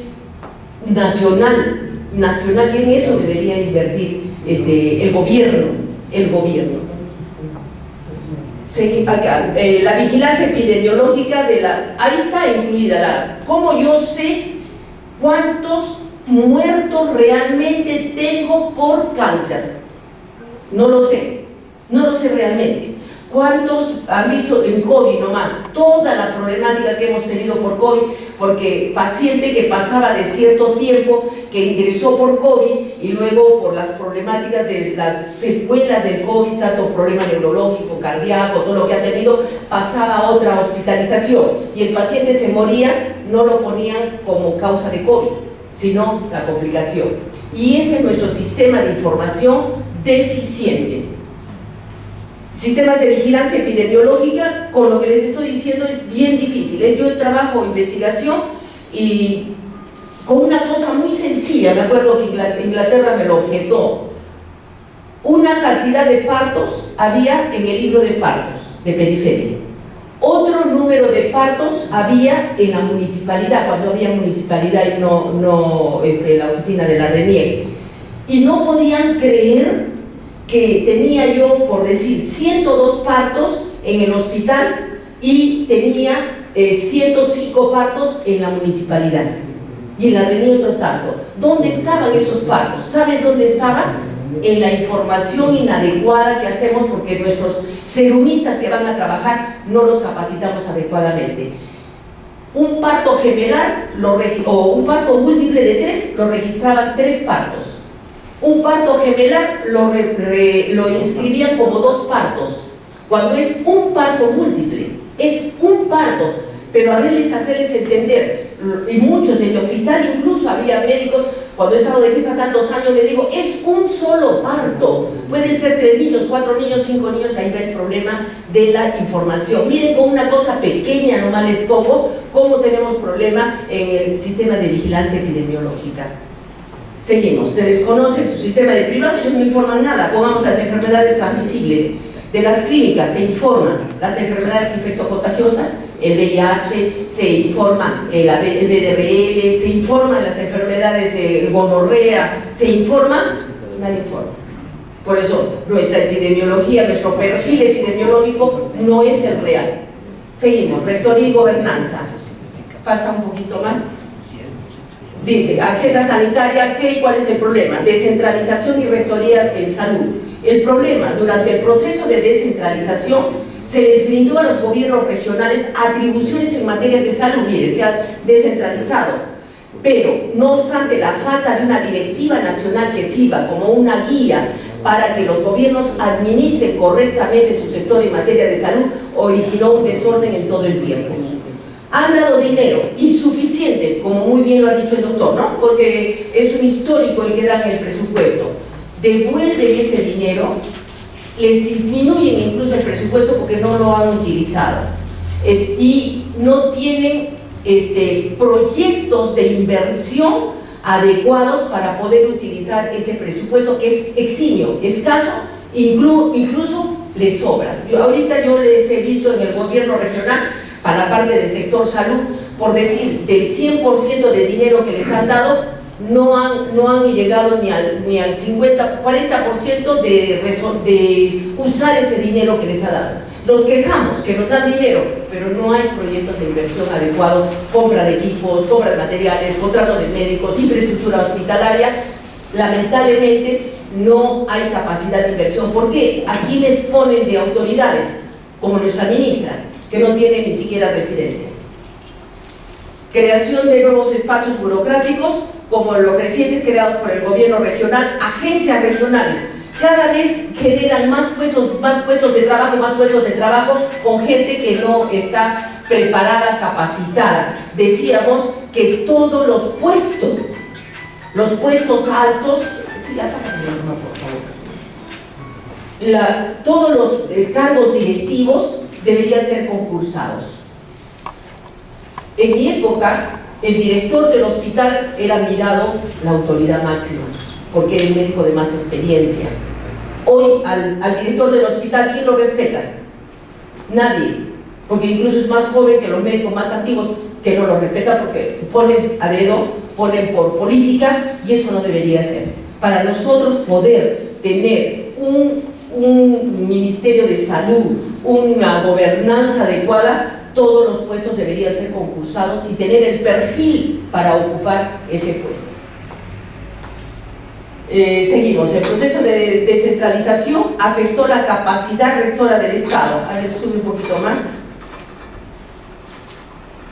nacional, y en eso debería invertir el gobierno. Acá, la vigilancia epidemiológica ahí está incluida ¿cómo yo sé cuántos muertos realmente tengo por cáncer? No lo sé realmente. ¿Cuántos han visto en COVID nomás? Toda la problemática que hemos tenido por COVID, porque paciente que pasaba de cierto tiempo, que ingresó por COVID y luego por las problemáticas de las secuelas del COVID, tanto problema neurológico, cardíaco, todo lo que ha tenido, pasaba a otra hospitalización y el paciente se moría, no lo ponían como causa de COVID, sino la complicación. Y ese es nuestro sistema de información deficiente. Sistemas de vigilancia epidemiológica, con lo que les estoy diciendo es bien difícil. Yo trabajo en investigación y con una cosa muy sencilla, me acuerdo que Inglaterra me lo objetó. Una cantidad de partos había en el libro de partos de periferia. Otro número de partos había en la municipalidad, cuando había municipalidad y no la oficina de la RENIEC. Y no podían creer que tenía yo, por decir, 102 partos en el hospital y tenía 105 partos en la municipalidad. Y en la RENIEC otro tanto. ¿Dónde estaban esos partos? ¿Saben dónde estaban? En la información inadecuada que hacemos, porque nuestros serumistas que van a trabajar no los capacitamos adecuadamente. Un parto gemelar o un parto múltiple de 3 lo registraban 3 partos. Un parto gemelar lo inscribían como 2 partos, cuando es un parto múltiple, es un parto. Pero a verles, hacerles entender, y muchos en mi hospital incluso había médicos, cuando he estado de jefa tantos años, le digo, es un solo parto, pueden ser 3 niños, 4 niños, 5 niños, ahí va el problema de la información. Miren, con una cosa pequeña nomás les pongo, cómo tenemos problema en el sistema de vigilancia epidemiológica. Seguimos, se desconoce su sistema de privado, ellos no informan nada. Pongamos las enfermedades transmisibles. De las clínicas se informan las enfermedades infectocontagiosas, el VIH, se informa el VDRL, se informan las enfermedades gonorrea, se informa, nadie informa. Por eso nuestra epidemiología, nuestro perfil epidemiológico no es el real. Seguimos, rectoría y gobernanza. Pasa un poquito más. Dice, agenda sanitaria, ¿qué y cuál es el problema? Descentralización y rectoría en salud. El problema, durante el proceso de descentralización, se les brindó a los gobiernos regionales atribuciones en materias de salud, mire, se ha descentralizado. Pero, no obstante, la falta de una directiva nacional que sirva como una guía para que los gobiernos administren correctamente su sector en materia de salud, originó un desorden en todo el tiempo. Han dado dinero insuficiente, como muy bien bien lo ha dicho el doctor, ¿no? Porque es un histórico el que dan el presupuesto. Devuelven ese dinero, les disminuyen incluso el presupuesto porque no lo han utilizado. Y no tienen proyectos de inversión adecuados para poder utilizar ese presupuesto que es eximio, escaso, incluso les sobra. Ahorita yo les he visto en el gobierno regional, para la parte del sector salud, por decir, del 100% de dinero que les han dado, no han llegado ni al 50, 40% de usar ese dinero que les ha dado. Nos quejamos que nos dan dinero, pero no hay proyectos de inversión adecuados, compra de equipos, compra de materiales, contrato de médicos, infraestructura hospitalaria. Lamentablemente no hay capacidad de inversión. ¿Por qué? Aquí les ponen de autoridades, como nuestra ministra, que no tiene ni siquiera residencia. Creación de nuevos espacios burocráticos, como los recientes creados por el gobierno regional, agencias regionales. Cada vez generan más puestos de trabajo con gente que no está preparada, capacitada. Decíamos que todos los puestos altos, todos los cargos directivos deberían ser concursados. En mi época, el director del hospital era mirado la autoridad máxima, porque era el médico de más experiencia. Hoy al director del hospital, ¿quién lo respeta? Nadie, porque incluso es más joven que los médicos más antiguos, que no lo respetan porque ponen a dedo, ponen por política, y eso no debería ser. Para nosotros poder tener un ministerio de salud, una gobernanza adecuada, todos los puestos deberían ser concursados y tener el perfil para ocupar ese puesto. Seguimos. El proceso de descentralización afectó la capacidad rectora del Estado. A ver, sube un poquito más.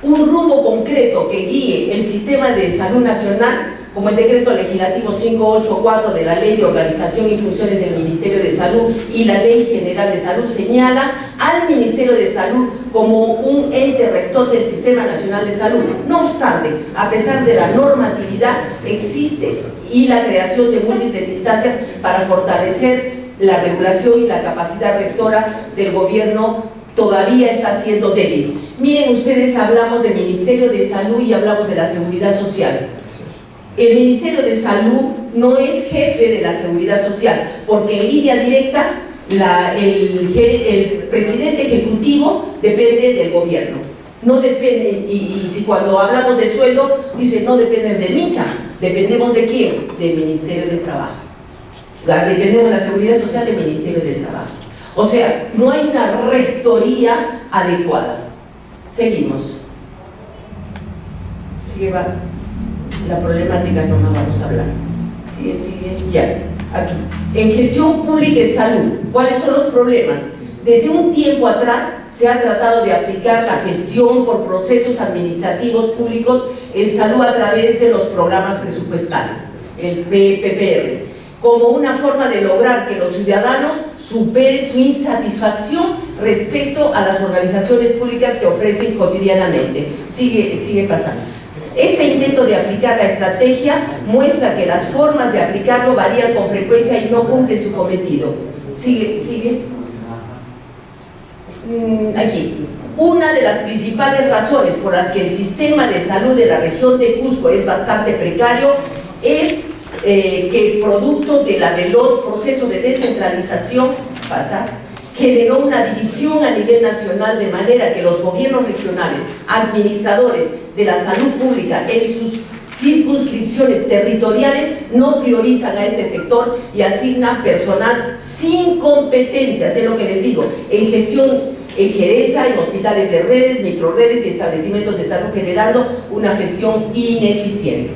Un rumbo concreto que guíe el sistema de salud nacional, como el decreto legislativo 584 de la Ley de Organización y Funciones del Ministerio de Salud y la Ley General de Salud, señala al Ministerio de Salud como un ente rector del Sistema Nacional de Salud. No obstante, a pesar de la normatividad, existe y la creación de múltiples instancias para fortalecer la regulación y la capacidad rectora del gobierno todavía está siendo débil. Miren ustedes, hablamos del Ministerio de Salud y hablamos de la Seguridad Social. El Ministerio de Salud no es jefe de la Seguridad Social, porque en línea directa el presidente ejecutivo depende del gobierno. No depende, y si cuando hablamos de sueldo, dice no dependen de MINSA, dependemos de quién, del Ministerio del Trabajo. Dependemos de la Seguridad Social del Ministerio del Trabajo. O sea, no hay una rectoría adecuada. Seguimos. Sigue, va. La problemática no más vamos a hablar. Sigue, ya. Aquí. En gestión pública en salud, ¿cuáles son los problemas? Desde un tiempo atrás se ha tratado de aplicar la gestión por procesos administrativos públicos en salud a través de los programas presupuestales, el PPR, como una forma de lograr que los ciudadanos superen su insatisfacción respecto a las organizaciones públicas que ofrecen cotidianamente. Sigue pasando. Este intento de aplicar la estrategia muestra que las formas de aplicarlo varían con frecuencia y no cumplen su cometido. Sigue. Aquí. Una de las principales razones por las que el sistema de salud de la región de Cusco es bastante precario es que el producto de la veloz proceso de descentralización generó una división a nivel nacional, de manera que los gobiernos regionales, administradores de la salud pública en sus circunscripciones territoriales no priorizan a este sector y asignan personal sin competencias, es lo que les digo, en gestión, en gereza, en hospitales de redes, microredes y establecimientos de salud, generando una gestión ineficiente.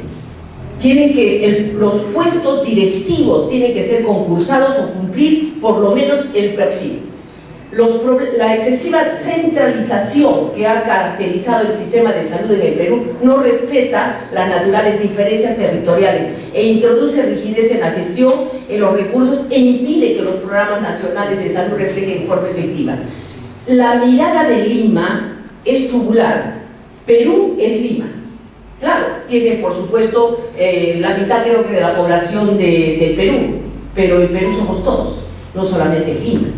Los puestos directivos tienen que ser concursados o cumplir por lo menos el perfil. La excesiva centralización que ha caracterizado el sistema de salud en el Perú no respeta las naturales diferencias territoriales e introduce rigidez en la gestión, en los recursos, e impide que los programas nacionales de salud reflejen en forma efectiva. La mirada de Lima es tubular. Perú es Lima. Claro, tiene por supuesto la mitad creo que de la población del Perú, pero el Perú somos todos, no solamente Lima.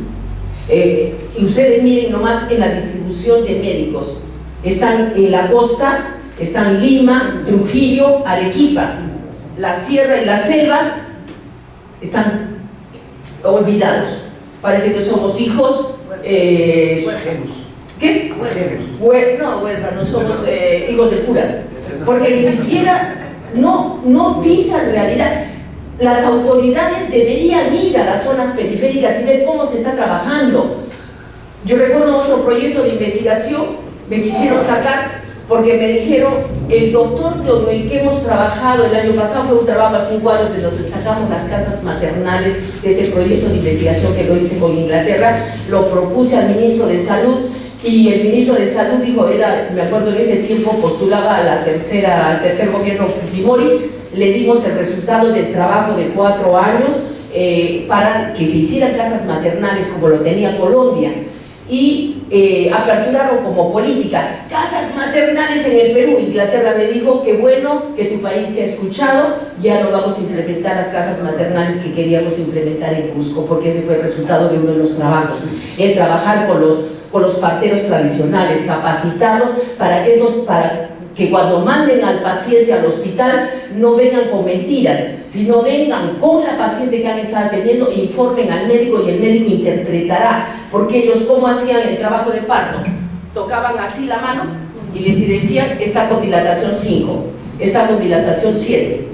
Y ustedes miren nomás en la distribución de médicos, están en la costa, están Lima, Trujillo, Arequipa, la sierra y la selva están olvidados. Parece que somos hijos ¿qué? No, huérfanos, somos hijos del cura, porque ni siquiera no pisan realidad. Las autoridades deberían ir a las zonas periféricas y ver cómo se está trabajando. Yo recuerdo otro proyecto de investigación, me quisieron sacar porque me dijeron, el doctor con el que hemos trabajado el año pasado fue un trabajo a 5 años de donde sacamos las casas maternales de ese proyecto de investigación que lo hice con Inglaterra, lo propuse al ministro de Salud y el ministro de Salud dijo, me acuerdo en ese tiempo postulaba al tercer gobierno Fujimori, le dimos el resultado del trabajo de 4 años para que se hicieran casas maternales como lo tenía Colombia y aperturaron como política casas maternales en el Perú. Inglaterra me dijo que bueno que tu país te ha escuchado, ya no vamos a implementar las casas maternales que queríamos implementar en Cusco, porque ese fue el resultado de uno de los trabajos, el trabajar con los parteros tradicionales, capacitarlos para que cuando manden al paciente al hospital no vengan con mentiras, sino vengan con la paciente que han estado atendiendo e informen al médico y el médico interpretará, porque ellos cómo hacían el trabajo de parto, tocaban así la mano y le decían está con dilatación 5, está con dilatación 7,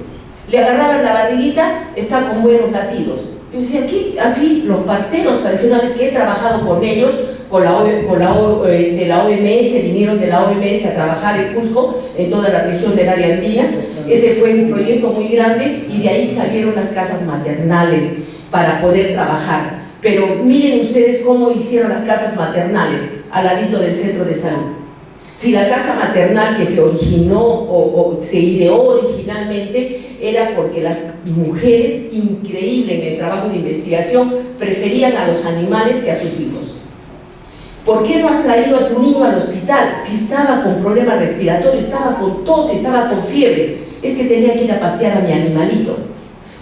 le agarraban la barriguita, está con buenos latidos. Yo decía aquí, así los parteros tradicionales que he trabajado con ellos, la OMS, vinieron de la OMS a trabajar en Cusco, en toda la región del área andina. Ese fue un proyecto muy grande y de ahí salieron las casas maternales para poder trabajar. Pero miren ustedes cómo hicieron las casas maternales al ladito del centro de salud. Si la casa maternal que se originó o se ideó originalmente era porque las mujeres, increíble en el trabajo de investigación, preferían a los animales que a sus hijos. ¿Por qué no has traído a tu niño al hospital? Si estaba con problemas respiratorios, estaba con tos, estaba con fiebre. Es que tenía que ir a pastear a mi animalito.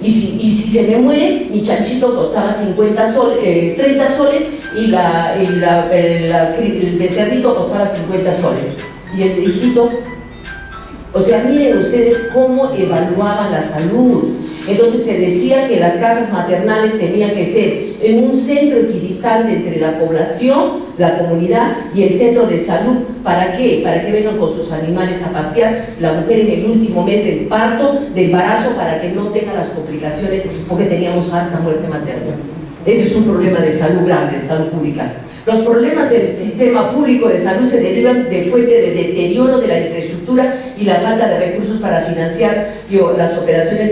Y si se me muere, mi chanchito costaba 30 soles y el becerrito costaba 50 soles. Y el hijito, o sea, miren ustedes cómo evaluaban la salud. Entonces se decía que las casas maternales tenían que ser en un centro equidistante entre la población, la comunidad y el centro de salud. ¿Para qué? Para que vengan con sus animales a pastear, la mujer en el último mes del parto, de embarazo, para que no tenga las complicaciones, porque teníamos harta muerte materna. Ese es un problema de salud grande, de salud pública. Los problemas del sistema público de salud se derivan de fuente de deterioro de la infraestructura y la falta de recursos para financiar las operaciones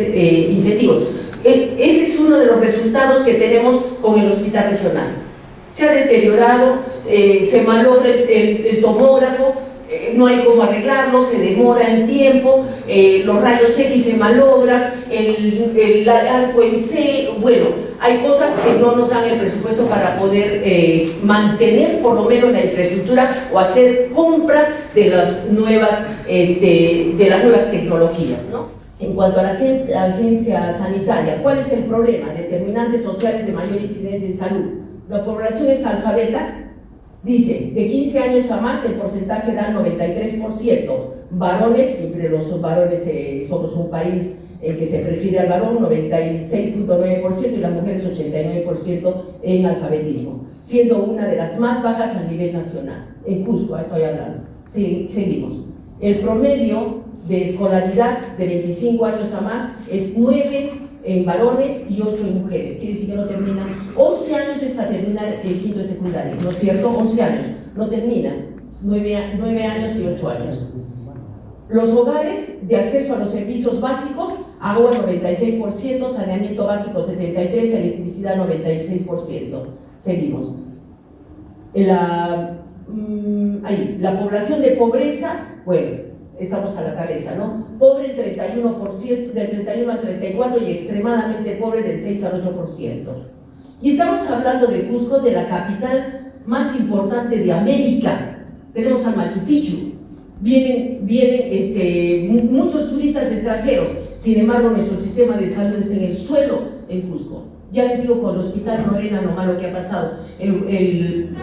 incentivos. Ese es uno de los resultados que tenemos con el hospital regional. Se ha deteriorado, se malogra el tomógrafo, no hay cómo arreglarlo, se demora en tiempo, los rayos X se malogran, el arco en C, bueno, hay cosas que no nos dan el presupuesto para poder mantener por lo menos la infraestructura o hacer compra de las nuevas tecnologías, ¿no? En cuanto a la agencia sanitaria, ¿cuál es el problema? Determinantes sociales de mayor incidencia en salud. La población es alfabeta. Dice, de 15 años a más el porcentaje da 93%, varones, siempre los varones somos un país que se prefiere al varón, 96.9% y las mujeres 89% en alfabetismo, siendo una de las más bajas a nivel nacional. En Cusco, estoy hablando. Sí, seguimos. El promedio de escolaridad de 25 años a más es 9 en varones y 8 en mujeres, quiere decir que no terminan, 11 años es para terminar el quinto de secundaria, ¿no es cierto? 11 años, no terminan, 9 años y 8 años. Los hogares de acceso a los servicios básicos, agua 96%, saneamiento básico 73%, electricidad 96%. Seguimos. La población de pobreza, bueno, estamos a la cabeza, ¿no? Pobre el 31%, del 31 al 34% y extremadamente pobre del 6 al 8%. Y estamos hablando de Cusco, de la capital más importante de América. Tenemos al Machu Picchu. Vienen muchos turistas extranjeros. Sin embargo, nuestro sistema de salud está en el suelo en Cusco. Ya les digo, con el Hospital Lorena nomás lo que ha pasado. El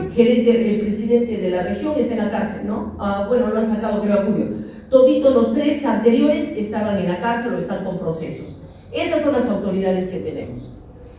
presidente de la región está en la cárcel, ¿no? Bueno, lo han sacado creo a julio. Toditos los 3 anteriores estaban en la cárcel o están con procesos. Esas son las autoridades que tenemos.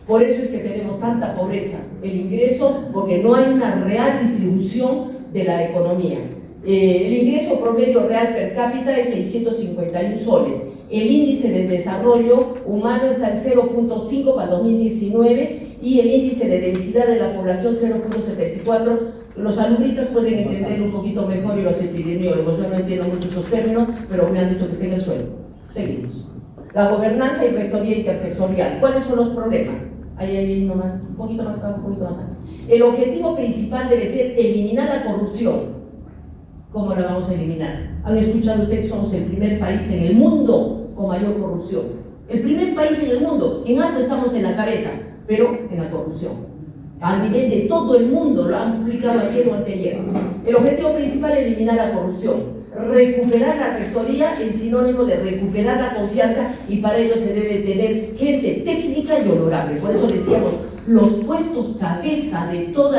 Por eso es que tenemos tanta pobreza, el ingreso, porque no hay una real distribución de la economía. El ingreso promedio real per cápita es 651 soles. El índice de desarrollo humano está en 0.5 para 2019 y el índice de densidad de la población 0.74. Los salubristas pueden entender un poquito mejor y los epidemiólogos. Yo no entiendo mucho esos términos, pero me han dicho que está en el suelo. Seguimos. La gobernanza y rectoría intersectorial. ¿Cuáles son los problemas? Ahí nomás, un poquito más acá, un poquito más acá. El objetivo principal debe ser eliminar la corrupción. ¿Cómo la vamos a eliminar? Han escuchado ustedes que somos el primer país en el mundo con mayor corrupción. El primer país en el mundo. En algo estamos en la cabeza, pero en la corrupción. A nivel de todo el mundo, lo han publicado ayer o anteayer. El objetivo principal es eliminar la corrupción. Recuperar la rectoría es sinónimo de recuperar la confianza y para ello se debe tener gente técnica y honorable. Por eso decíamos, los puestos cabeza de todo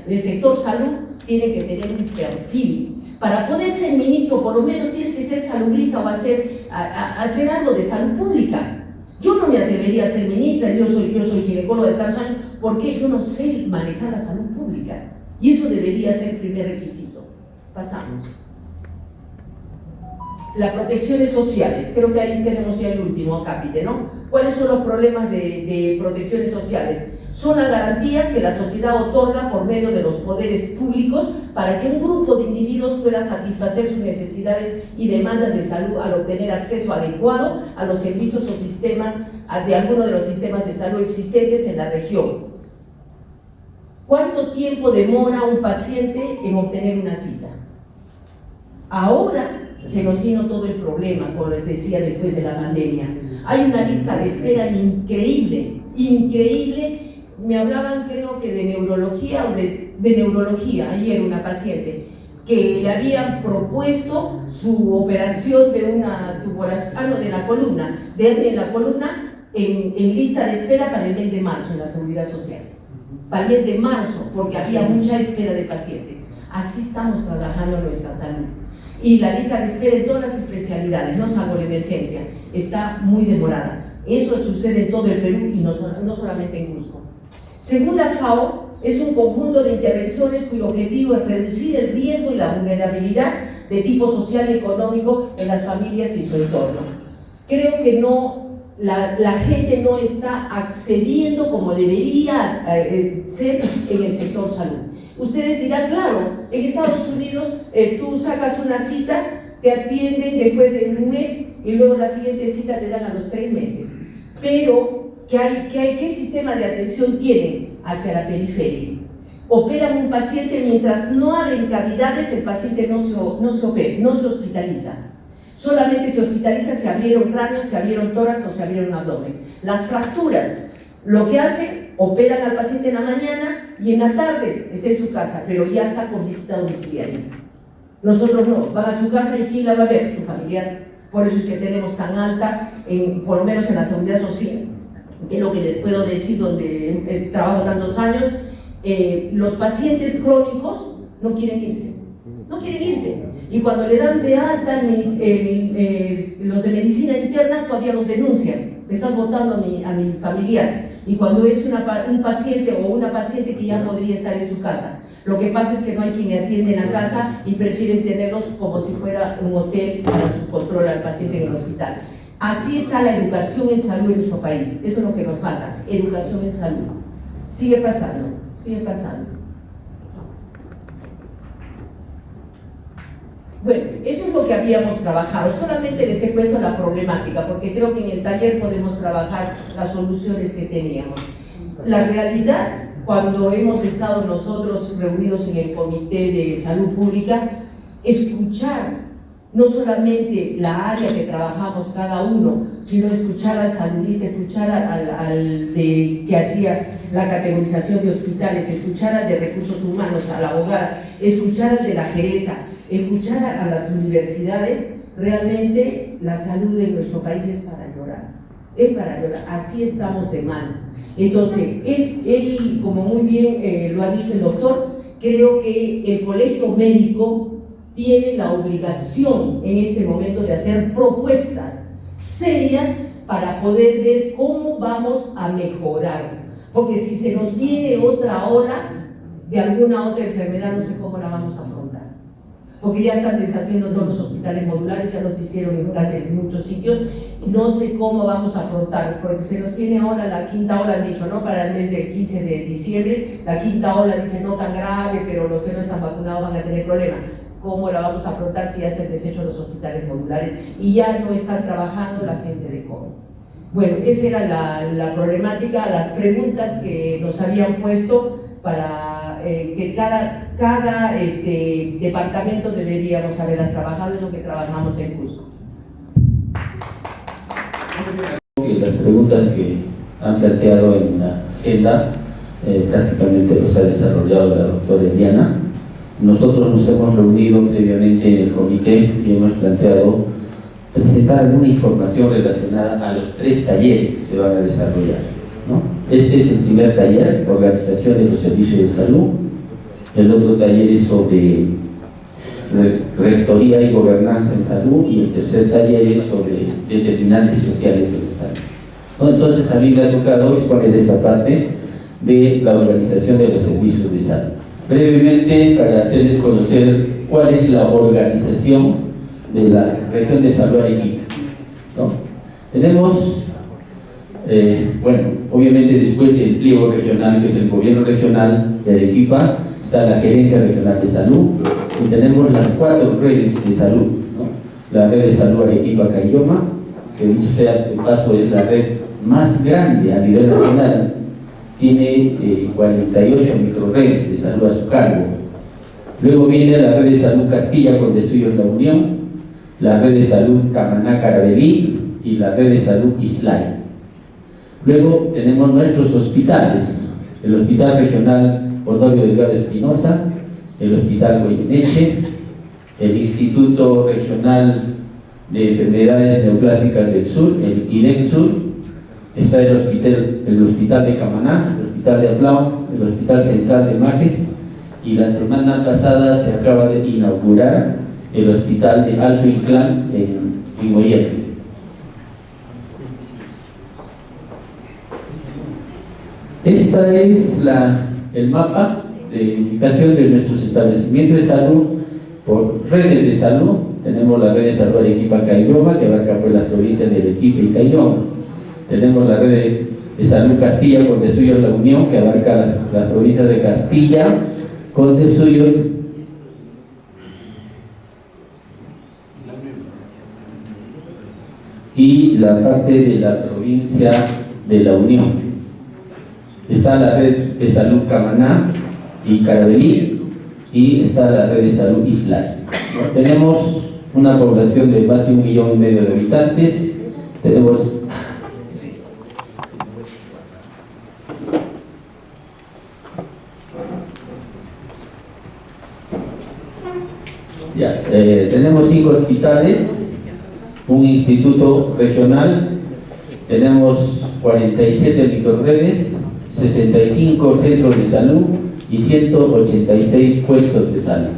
el sector salud tienen que tener un perfil. Para poder ser ministro, por lo menos tienes que ser salubrista o hacer algo de salud pública. Yo no me atrevería a ser ministra, yo soy ginecólogo de tantos años, porque yo no sé manejar la salud pública. Y eso debería ser el primer requisito. Pasamos. Las protecciones sociales, creo que ahí tenemos ya el último acápite, ¿no? ¿Cuáles son los problemas de protecciones sociales? Son la garantía que la sociedad otorga por medio de los poderes públicos para que un grupo de individuos pueda satisfacer sus necesidades y demandas de salud al obtener acceso adecuado a los servicios o sistemas de alguno de los sistemas de salud existentes en la región. ¿Cuánto tiempo demora un paciente en obtener una cita? Ahora se nos vino todo el problema, como les decía, después de la pandemia. Hay una lista de espera increíble, increíble. Me hablaban, creo que de neurología o de neurología, ayer una paciente, que le habían propuesto su operación de una tumoración, de la columna, de hernia en la columna, en lista de espera para el mes de marzo en la Seguridad Social. Para el mes de marzo, porque había mucha espera de pacientes. Así estamos trabajando en nuestra salud. Y la lista de espera en todas las especialidades, no salvo la emergencia, está muy demorada. Eso sucede en todo el Perú y no solamente en Cusco. Según la FAO, es un conjunto de intervenciones cuyo objetivo es reducir el riesgo y la vulnerabilidad de tipo social y económico en las familias y su entorno. Creo que la gente no está accediendo como debería ser en el sector salud. Ustedes dirán, claro, en Estados Unidos tú sacas una cita, te atienden después de un mes y luego la siguiente cita te dan a los 3 meses. Pero, ¿qué sistema de atención tienen hacia la periferia? Operan un paciente mientras no abren cavidades, el paciente no se opera, no se hospitaliza. Solamente se hospitaliza si abrieron cráneos, si abrieron tórax o si abrieron abdomen. Las fracturas, lo que hacen, operan al paciente en la mañana y en la tarde está en su casa, pero ya está con visita domiciliaria. Nosotros no, van a su casa y ¿quién la va a ver? Su familiar. Por eso es que tenemos tan alta, por lo menos en la seguridad social, que es lo que les puedo decir, donde trabajo tantos años, los pacientes crónicos no quieren irse. No quieren irse. Y cuando le dan de alta los de medicina interna, todavía los denuncian. Me estás votando a mi familiar. Y cuando es un paciente o una paciente que ya podría estar en su casa. Lo que pasa es que no hay quien le atiende en la casa y prefieren tenerlos como si fuera un hotel para su control al paciente en el hospital. Así está la educación en salud en nuestro país. Eso es lo que nos falta, educación en salud. Sigue pasando, sigue pasando. Bueno, eso es lo que habíamos trabajado. Solamente les he puesto la problemática, porque creo que en el taller podemos trabajar las soluciones que teníamos. La realidad, cuando hemos estado nosotros reunidos en el Comité de Salud Pública, escuchar no solamente la área que trabajamos cada uno, sino escuchar al saludista, escuchar al que hacía la categorización de hospitales, escuchar al de recursos humanos, a la abogada, escuchar al de la Jereza, escuchar a las universidades, realmente la salud de nuestro país es para llorar, así estamos de mal. Entonces, él, como muy bien lo ha dicho el doctor, creo que el colegio médico tiene la obligación en este momento de hacer propuestas serias para poder ver cómo vamos a mejorar, porque si se nos viene otra ola de alguna otra enfermedad, no sé cómo la vamos a afrontar, porque ya están deshaciendo todos los hospitales modulares, ya lo hicieron en casi en muchos sitios, no sé cómo vamos a afrontar, porque se nos viene ahora la quinta ola, han dicho, ¿no? Para el mes del 15 de diciembre, la quinta ola dice no tan grave, pero los que no están vacunados van a tener problemas. ¿Cómo la vamos a afrontar si ya se han deshecho los hospitales modulares y ya no están trabajando la gente de COVID? Bueno, esa era la problemática, las preguntas que nos habían puesto para que cada departamento deberíamos haberlas trabajado, en lo que trabajamos en Cusco. Las preguntas que han planteado en la agenda prácticamente los ha desarrollado la doctora Eliana. Nosotros nos hemos reunido previamente en el comité y hemos planteado presentar alguna información relacionada a los 3 talleres que se van a desarrollar, ¿no? Este es el primer taller, organización de los servicios de salud. El otro taller es sobre rectoría y gobernanza en salud, y el tercer taller es sobre determinantes sociales de la salud, ¿no? Entonces a mí me ha tocado exponer esta parte de la organización de los servicios de salud. Brevemente, para hacerles conocer cuál es la organización de la región de salud Arequipa, ¿no? Tenemos, bueno, obviamente después del pliego regional, que es el gobierno regional de Arequipa, está la gerencia regional de salud, y tenemos las 4 redes de salud, ¿no? La red de salud Arequipa Caylloma, que dicho sea de paso es la red más grande a nivel nacional, tiene 48 microredes de salud a su cargo. Luego viene la red de salud Castilla con Desuyos La Unión, la red de salud Camaná Caravelí y la red de salud Islay. Luego tenemos nuestros hospitales, el Hospital Regional Honorio Delgado Espinosa, el Hospital Goyeneche, el Instituto Regional de Enfermedades Neoplásicas del Sur, el INEC Sur, está el hospital de Camaná, el Hospital de Aflao, el Hospital Central de Majes, y la semana pasada se acaba de inaugurar el Hospital de Alto Inclán en Moyel. Esta es el mapa de ubicación de nuestros establecimientos de salud por redes de salud. Tenemos la red de salud Arequipa Caylloma, que abarca por las provincias de Arequipa y Caylloma. Tenemos la red de salud Castilla con Desuyos La Unión, que abarca las provincias de Castilla, con Desuyos y la parte de la provincia de La Unión. Está la red de salud Camaná y Caravelí, y está la red de salud Islay. Tenemos una población de más de 1,5 millones de habitantes. Tenemos tenemos 5 hospitales, un instituto regional, tenemos 47 microredes, 65 centros de salud y 186 puestos de salud.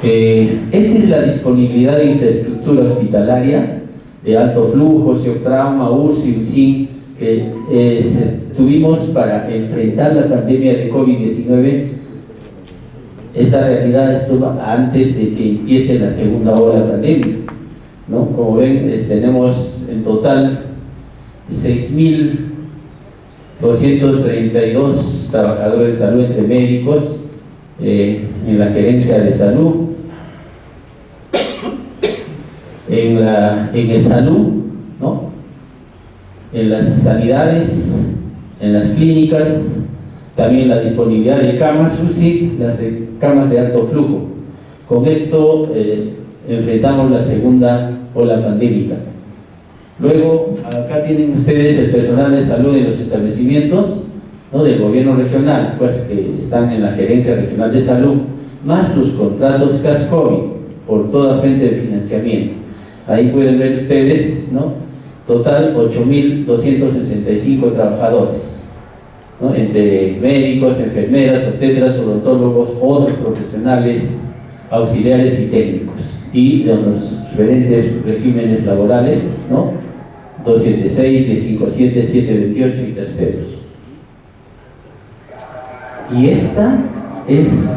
Esta es la disponibilidad de infraestructura hospitalaria de alto flujo, Geotrauma, URSI, UCIN, que tuvimos para enfrentar la pandemia de COVID-19. Esta realidad estuvo antes de que empiece la segunda ola pandemia, ¿no? Como ven, tenemos en total 6.232 trabajadores de salud entre médicos en la gerencia de salud, en el salud, ¿no? En las sanidades, en las clínicas, también la disponibilidad de camas UCI, las de camas de alto flujo. Con esto enfrentamos la segunda ola pandémica. Luego, acá tienen ustedes el personal de salud de los establecimientos, ¿no? Del gobierno regional, pues que están en la gerencia regional de salud, más los contratos CAS-COVID por toda fuente de financiamiento. Ahí pueden ver ustedes, ¿no? Total 8.265 trabajadores, ¿no? Entre médicos, enfermeras, obstetras, odontólogos, otros profesionales auxiliares y técnicos, y de los diferentes regímenes laborales, ¿no? 276, 357, 728 y terceros. Y esta es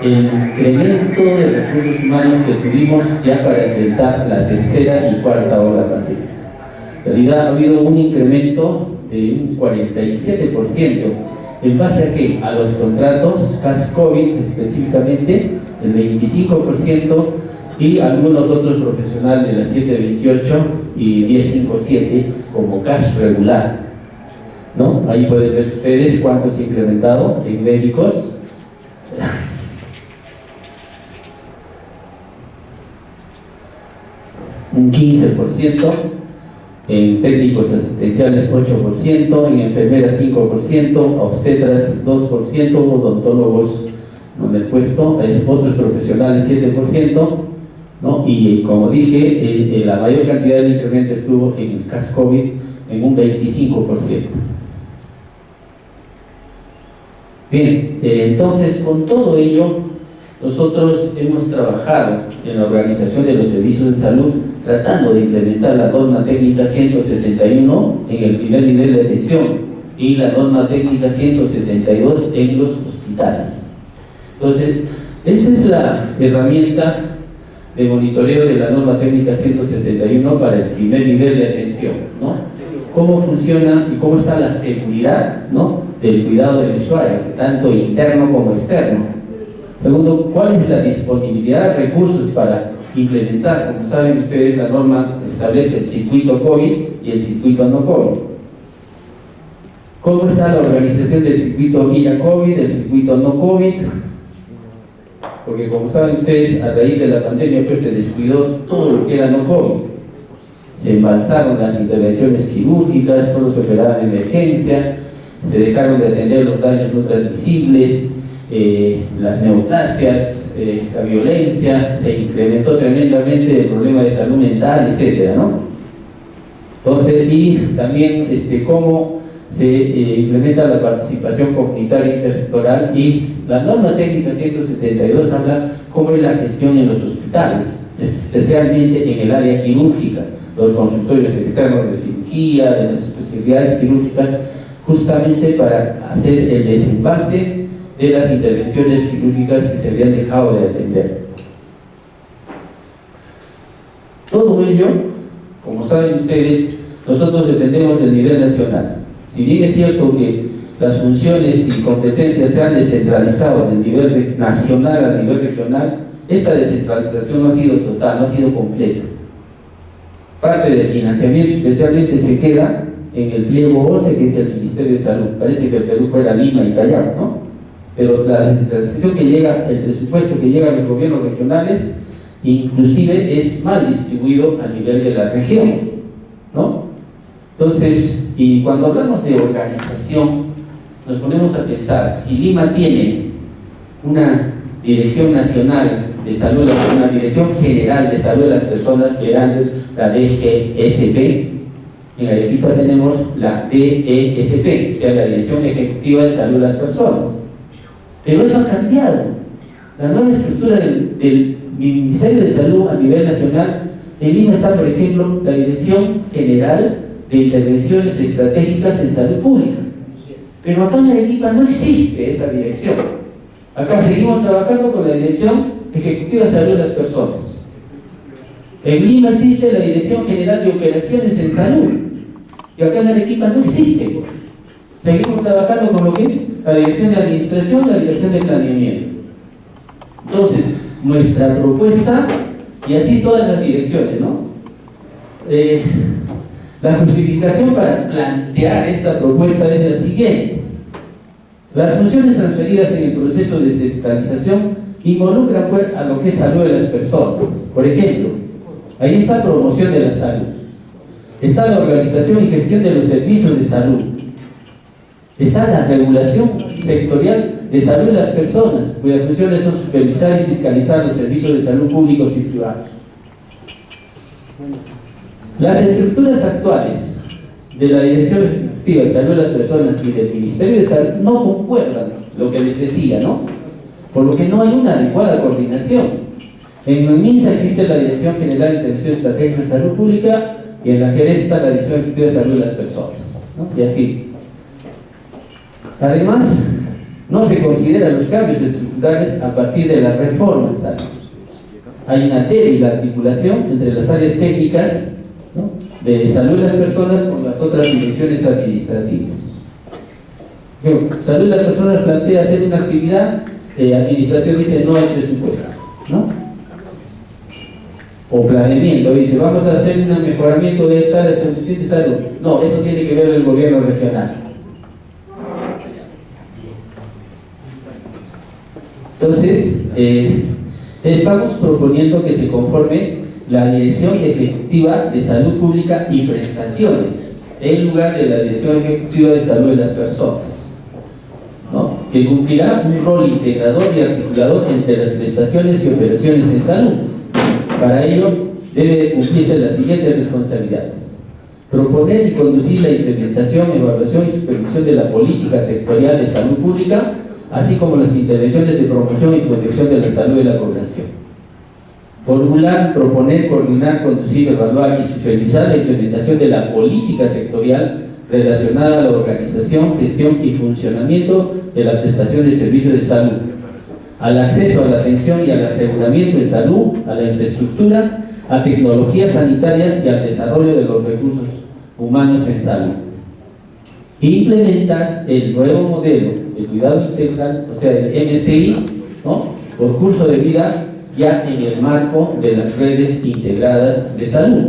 el incremento de recursos humanos que tuvimos ya para enfrentar la tercera y cuarta ola pandémica. En realidad ha habido un incremento de un 47%. ¿En base a qué? A los contratos CAS-COVID específicamente, el 25%, y algunos otros profesionales de la 728 y 1057 como CAS regular, ¿no? Ahí pueden ver ustedes cuánto se ha incrementado en médicos. Un 15%, en técnicos asistenciales 8%, en enfermeras 5%, obstetras 2%, odontólogos donde he puesto, otros profesionales 7%, ¿no? Y como dije, la mayor cantidad de incremento estuvo en el CAS COVID en un 25%. Bien, entonces con todo ello, nosotros hemos trabajado en la organización de los servicios de salud tratando de implementar la norma técnica 171 en el primer nivel de atención y la norma técnica 172 en los hospitales. Entonces, esta es la herramienta de monitoreo de la norma técnica 171 para el primer nivel de atención, ¿no? Cómo funciona y cómo está la seguridad, ¿no?, del cuidado del usuario, tanto interno como externo. Segundo, ¿cuál es la disponibilidad de recursos para implementar? Como saben ustedes, la norma establece el circuito COVID y el circuito no COVID. ¿Cómo está la organización del circuito IRA COVID, del circuito no COVID? Porque como saben ustedes, a raíz de la pandemia pues se descuidó todo lo que era no COVID. Se embalsaron las intervenciones quirúrgicas, solo se operaba en emergencia, se dejaron de atender los daños no transmisibles, las neoplasias, la violencia, se incrementó tremendamente el problema de salud mental, etcétera, ¿no? Entonces, y también cómo se implementa la participación comunitaria intersectoral, y la norma técnica 172 habla cómo es la gestión en los hospitales, especialmente en el área quirúrgica, los consultorios externos de cirugía, de las especialidades quirúrgicas, justamente para hacer el desembalse de las intervenciones quirúrgicas que se habían dejado de atender. Todo ello, como saben ustedes, nosotros dependemos del nivel nacional. Si bien es cierto que las funciones y competencias se han descentralizado del nivel nacional al nivel regional, esta descentralización no ha sido total, no ha sido completa. Parte del financiamiento especialmente se queda en el pliego 11, que es el Ministerio de Salud. Parece que el Perú fuera Lima y Callao, ¿no? Pero la descentralización que llega, el presupuesto que llega a los gobiernos regionales, inclusive es mal distribuido a nivel de la región, ¿no? Entonces, y cuando hablamos de organización, nos ponemos a pensar, si Lima tiene una Dirección Nacional de Salud, una Dirección General de Salud de las Personas, que eran la DGSP, en Arequipa tenemos la DESP, o sea, la Dirección Ejecutiva de Salud de las Personas. Pero eso ha cambiado. La nueva estructura del Ministerio de Salud a nivel nacional, en Lima está, por ejemplo, la Dirección General de Intervenciones Estratégicas en Salud Pública. Pero acá en Arequipa no existe esa dirección. Acá seguimos trabajando con la Dirección Ejecutiva de Salud de las Personas. En Lima existe la Dirección General de Operaciones en Salud, y acá en Arequipa no existe. Seguimos trabajando con lo que es la Dirección de Administración, la Dirección de Planeamiento. Entonces, nuestra propuesta, y así todas las direcciones, ¿no? La justificación para plantear esta propuesta es la siguiente. Las funciones transferidas en el proceso de descentralización involucran pues, a lo que es salud de las personas. Por ejemplo, ahí está promoción de la salud, está la organización y gestión de los servicios de salud, está la regulación sectorial de salud de las personas, cuyas funciones son supervisar y fiscalizar los servicios de salud públicos y privados. Las estructuras actuales de la Dirección Ejecutiva de Salud de las Personas y del Ministerio de Salud no concuerdan, lo que les decía, ¿no? Por lo que no hay una adecuada coordinación. En el MINSA existe la Dirección General de Intervención Estratégica en Salud Pública y en la GERES está la Dirección Ejecutiva de Salud de las Personas, ¿no? Y así. Además, no se consideran los cambios estructurales a partir de la reforma en salud. Hay una débil articulación entre las áreas técnicas, ¿no?, de salud de las personas con las otras direcciones administrativas. Salud de las personas plantea hacer una actividad, administración dice no hay presupuesto, ¿no? O planeamiento, dice vamos a hacer un mejoramiento de tal servicio de salud. No, eso tiene que ver el gobierno regional. Entonces, estamos proponiendo que se conforme la Dirección Ejecutiva de Salud Pública y Prestaciones en lugar de la Dirección Ejecutiva de Salud de las Personas, ¿no?, que cumplirá un rol integrador y articulador entre las prestaciones y operaciones en salud. Para ello, debe cumplirse las siguientes responsabilidades: proponer y conducir la implementación, evaluación y supervisión de la política sectorial de salud pública, así como las intervenciones de promoción y protección de la salud de la población. Formular, proponer, coordinar, conducir, evaluar y supervisar la implementación de la política sectorial relacionada a la organización, gestión y funcionamiento de la prestación de servicios de salud, al acceso a la atención y al aseguramiento de salud, a la infraestructura, a tecnologías sanitarias y al desarrollo de los recursos humanos en salud. Implementar el nuevo modelo de cuidado integral, o sea, el MCI, ¿no?, por curso de vida, ya en el marco de las redes integradas de salud.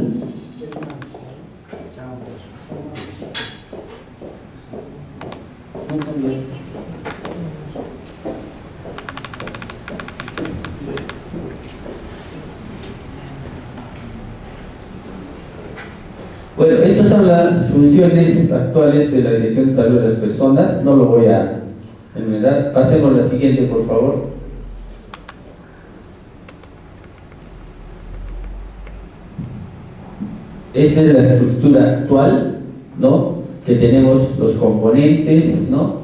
Bueno, estas son las funciones actuales de la Dirección de Salud de las Personas. No lo voy a enumerar. Pasemos a la siguiente, por favor. Esta es la estructura actual, ¿no?, que tenemos los componentes, ¿no?: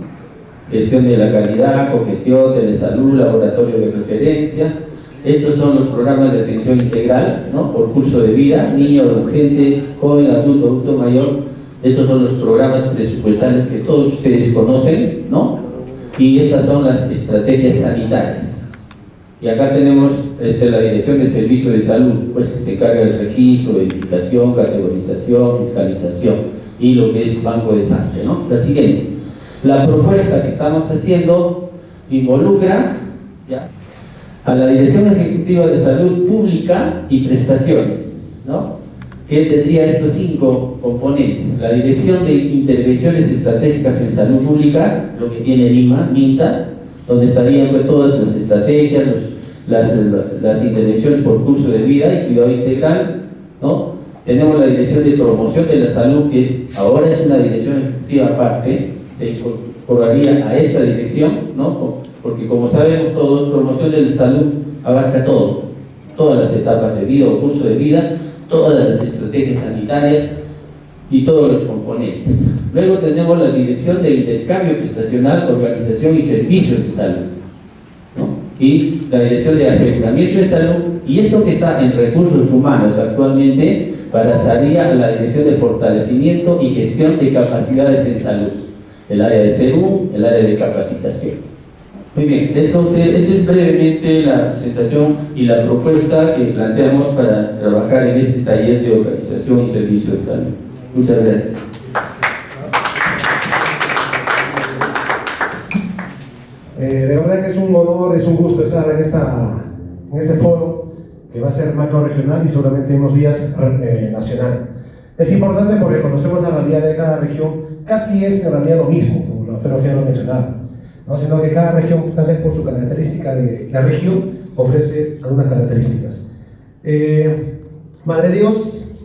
gestión de la calidad, cogestión, telesalud, laboratorio de referencia. Estos son los programas de atención integral, ¿no?, por curso de vida, niño, adolescente, joven, adulto, adulto mayor. Estos son los programas presupuestales que todos ustedes conocen, ¿no? Y estas son las estrategias sanitarias. Y acá tenemos la Dirección de Servicios de Salud, pues, que se encarga del registro, verificación, categorización, fiscalización y lo que es banco de sangre, ¿no? La siguiente. La propuesta que estamos haciendo involucra, ¿ya?, a la Dirección Ejecutiva de Salud Pública y Prestaciones, ¿no?, que tendría estos 5 componentes: la Dirección de Intervenciones Estratégicas en Salud Pública, lo que tiene Lima, MINSA, donde estarían, pues, todas las estrategias, las intervenciones por curso de vida y cuidado integral, ¿no? Tenemos la Dirección de Promoción de la Salud, que ahora es una dirección ejecutiva aparte, se incorporaría a esta dirección, ¿no?, porque como sabemos todos, promoción de la salud abarca todo, todas las etapas de vida o curso de vida, todas las estrategias sanitarias y todos los componentes. Luego tenemos la Dirección de Intercambio Prestacional, Organización y Servicios de Salud, ¿no?, y la Dirección de Aseguramiento de Salud, y esto que está en recursos humanos actualmente pasaría a la Dirección de Fortalecimiento y Gestión de Capacidades en Salud, el área de SERUM, el área de capacitación. Muy bien, entonces esa es brevemente la presentación y la propuesta que planteamos para trabajar en este taller de organización y servicio de salud. Muchas gracias. De verdad que es un honor, es un gusto estar en este foro que va a ser macro regional y seguramente en unos días nacional. Es importante porque conocemos la realidad de cada región, casi es en realidad lo mismo, como la doctora Ojeda lo mencionaba, ¿no?, sino que cada región, tal vez por su característica de la región, ofrece algunas características. Madre Dios,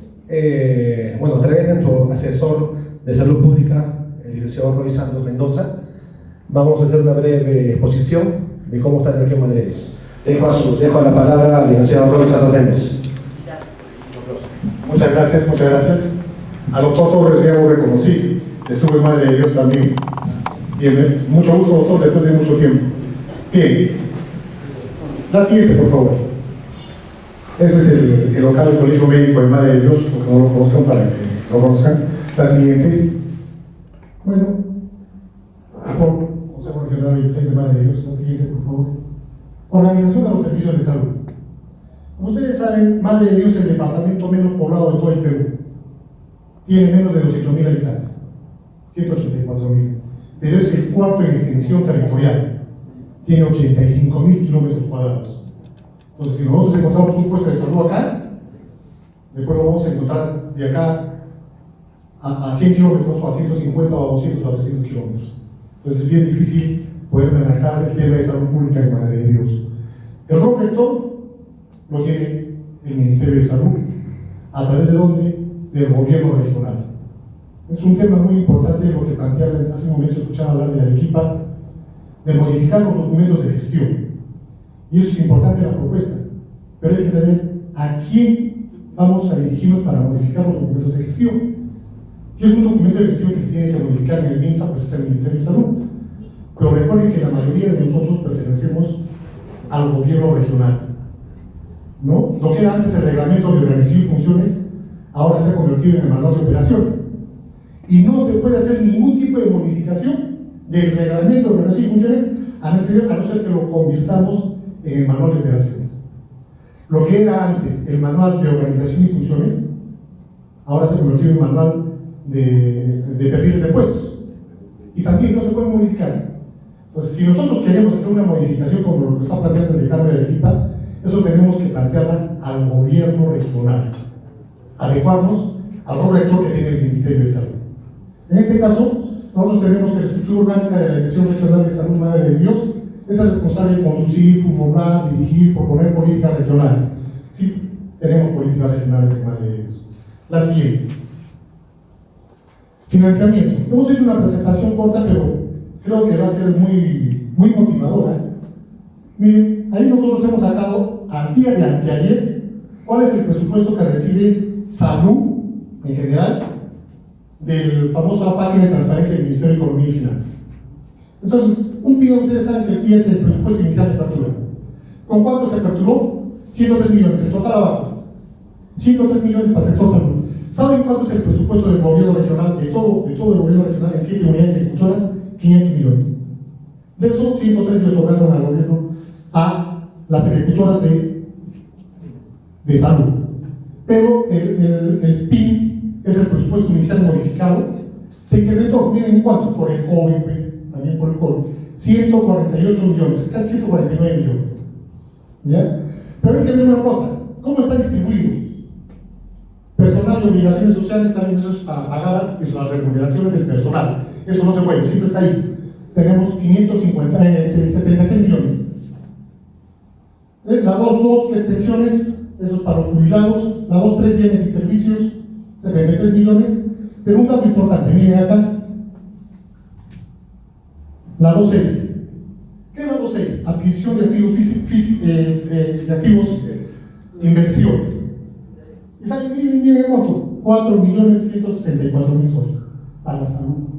bueno, a través de nuestro asesor de salud pública, el licenciado Roy Santos Mendoza, vamos a hacer una breve exposición de cómo está la región Madre de Dios. Dejo a la palabra al licenciado Torres Santos Méndez. Muchas gracias, muchas gracias. Al doctor Torres ya lo reconocí, estuve en Madre de Dios también. Bien, mucho gusto, doctor, después de mucho tiempo. Bien, la siguiente, por favor. Ese es el local del Colegio Médico de Madre de Dios, porque no lo conozcan para que lo conozcan. La siguiente. Bueno, Consejo Regional 26 de Madre de Dios. La siguiente, por favor. Organización de los servicios de salud. Como ustedes saben, Madre de Dios es el departamento menos poblado de todo el Perú. Tiene menos de 200.000 habitantes, 184.000. Pero es el cuarto en extensión territorial. Tiene 85.000 kilómetros cuadrados. Entonces, si nosotros encontramos un puesto de salud acá, después lo vamos a encontrar de acá a 100 kilómetros, o a 150, o a 200, o a 300 kilómetros. Entonces, es bien difícil poder manejar el tema de salud pública en Madre de Dios. El rol rector lo tiene el Ministerio de Salud, ¿a través de dónde? Del gobierno regional. Es un tema muy importante lo que planteaba hace un momento, escuchaba hablar de Arequipa, de modificar los documentos de gestión. Y eso es importante en la propuesta, pero hay que saber a quién vamos a dirigirnos para modificar los documentos de gestión. Si es un documento de gestión que se tiene que modificar en el MINSA, pues es el Ministerio de Salud. Pero recuerden que la mayoría de nosotros pertenecemos al gobierno regional, ¿no? Lo que era antes el reglamento de organización y funciones, ahora se ha convertido en el manual de operaciones. Y no se puede hacer ningún tipo de modificación del reglamento de organización y funciones a no ser que lo convirtamos en el manual de operaciones. Lo que era antes el manual de organización y funciones, ahora se ha convertido en manual de perfiles de puestos. Y también no se puede modificar. Entonces, si nosotros queremos hacer una modificación como lo que está planteando el decano de Arequipa, eso tenemos que plantearla al gobierno regional, adecuarnos al rol rector que tiene el Ministerio de Salud. En este caso, nosotros tenemos que la estructura orgánica de la Dirección Regional de Salud Madre de Dios es el responsable de conducir, formular, dirigir, proponer políticas regionales. Sí, tenemos políticas regionales en Madre de Dios. La siguiente. Financiamiento. Hemos hecho una presentación corta, pero creo que va a ser muy motivadora. Miren, ahí nosotros hemos sacado al día de anteayer cuál es el presupuesto que recibe salud en general del famosa página de transparencia del Ministerio de Economía y Finanzas. Entonces, un PIA, ustedes saben que el PIA es el presupuesto inicial de apertura. ¿Con cuánto se aperturó? 103 millones, el total abajo. 103 millones para el sector salud. ¿Saben cuánto es el presupuesto del gobierno regional, de todo el gobierno regional en 7 unidades ejecutoras? 500 millones. De esos 103 le otorgaron al gobierno a las ejecutoras de salud. Pero el PIN es el presupuesto inicial modificado. Se incrementó, miren en cuánto, por el COVID, también por el COVID. 148 millones, casi 149 millones. ¿Ya? Pero hay que ver una cosa, ¿cómo está distribuido? Personal y obligaciones sociales, saben, eso es para pagar las remuneraciones del personal. Eso no se mueve, siempre está ahí. Tenemos 66 millones. La 2.2, que es pensiones, eso es para los jubilados. La 2.3, bienes y servicios, 73 millones. Pero un dato importante, miren acá. La 2.6. ¿Qué es la 2.6? Adquisición de activos, inversiones. ¿Y saben? Miren el monto, 4.164.000 soles para la salud.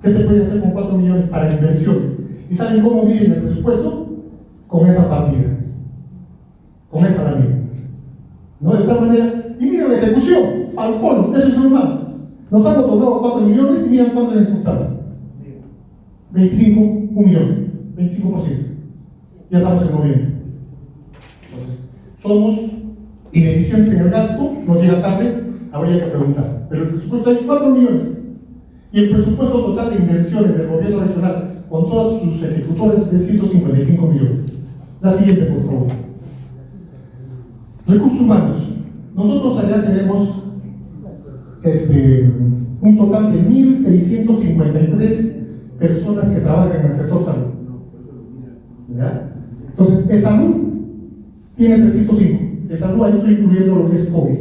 ¿Qué se puede hacer con 4 millones para inversiones? ¿Y saben cómo miden el presupuesto? Con esa partida, con esa herramienta, ¿no? De tal manera, y miren la ejecución, al colmo, eso es normal. Nos han otorgado 4 millones y miren cuánto han ejecutado. 1 millón, 25%. Ya estamos en noviembre. Entonces, somos ineficientes en el gasto, nos llega tarde, habría que preguntar. Pero el presupuesto hay 4 millones. Y el presupuesto total de inversiones del gobierno regional con todos sus ejecutores es de 155 millones. La siguiente, por favor. Recursos humanos. Nosotros allá tenemos un total de 1.653 personas que trabajan en el sector salud. ¿Ya? Entonces, el salud tiene 305. El salud ahí estoy incluyendo lo que es COVID.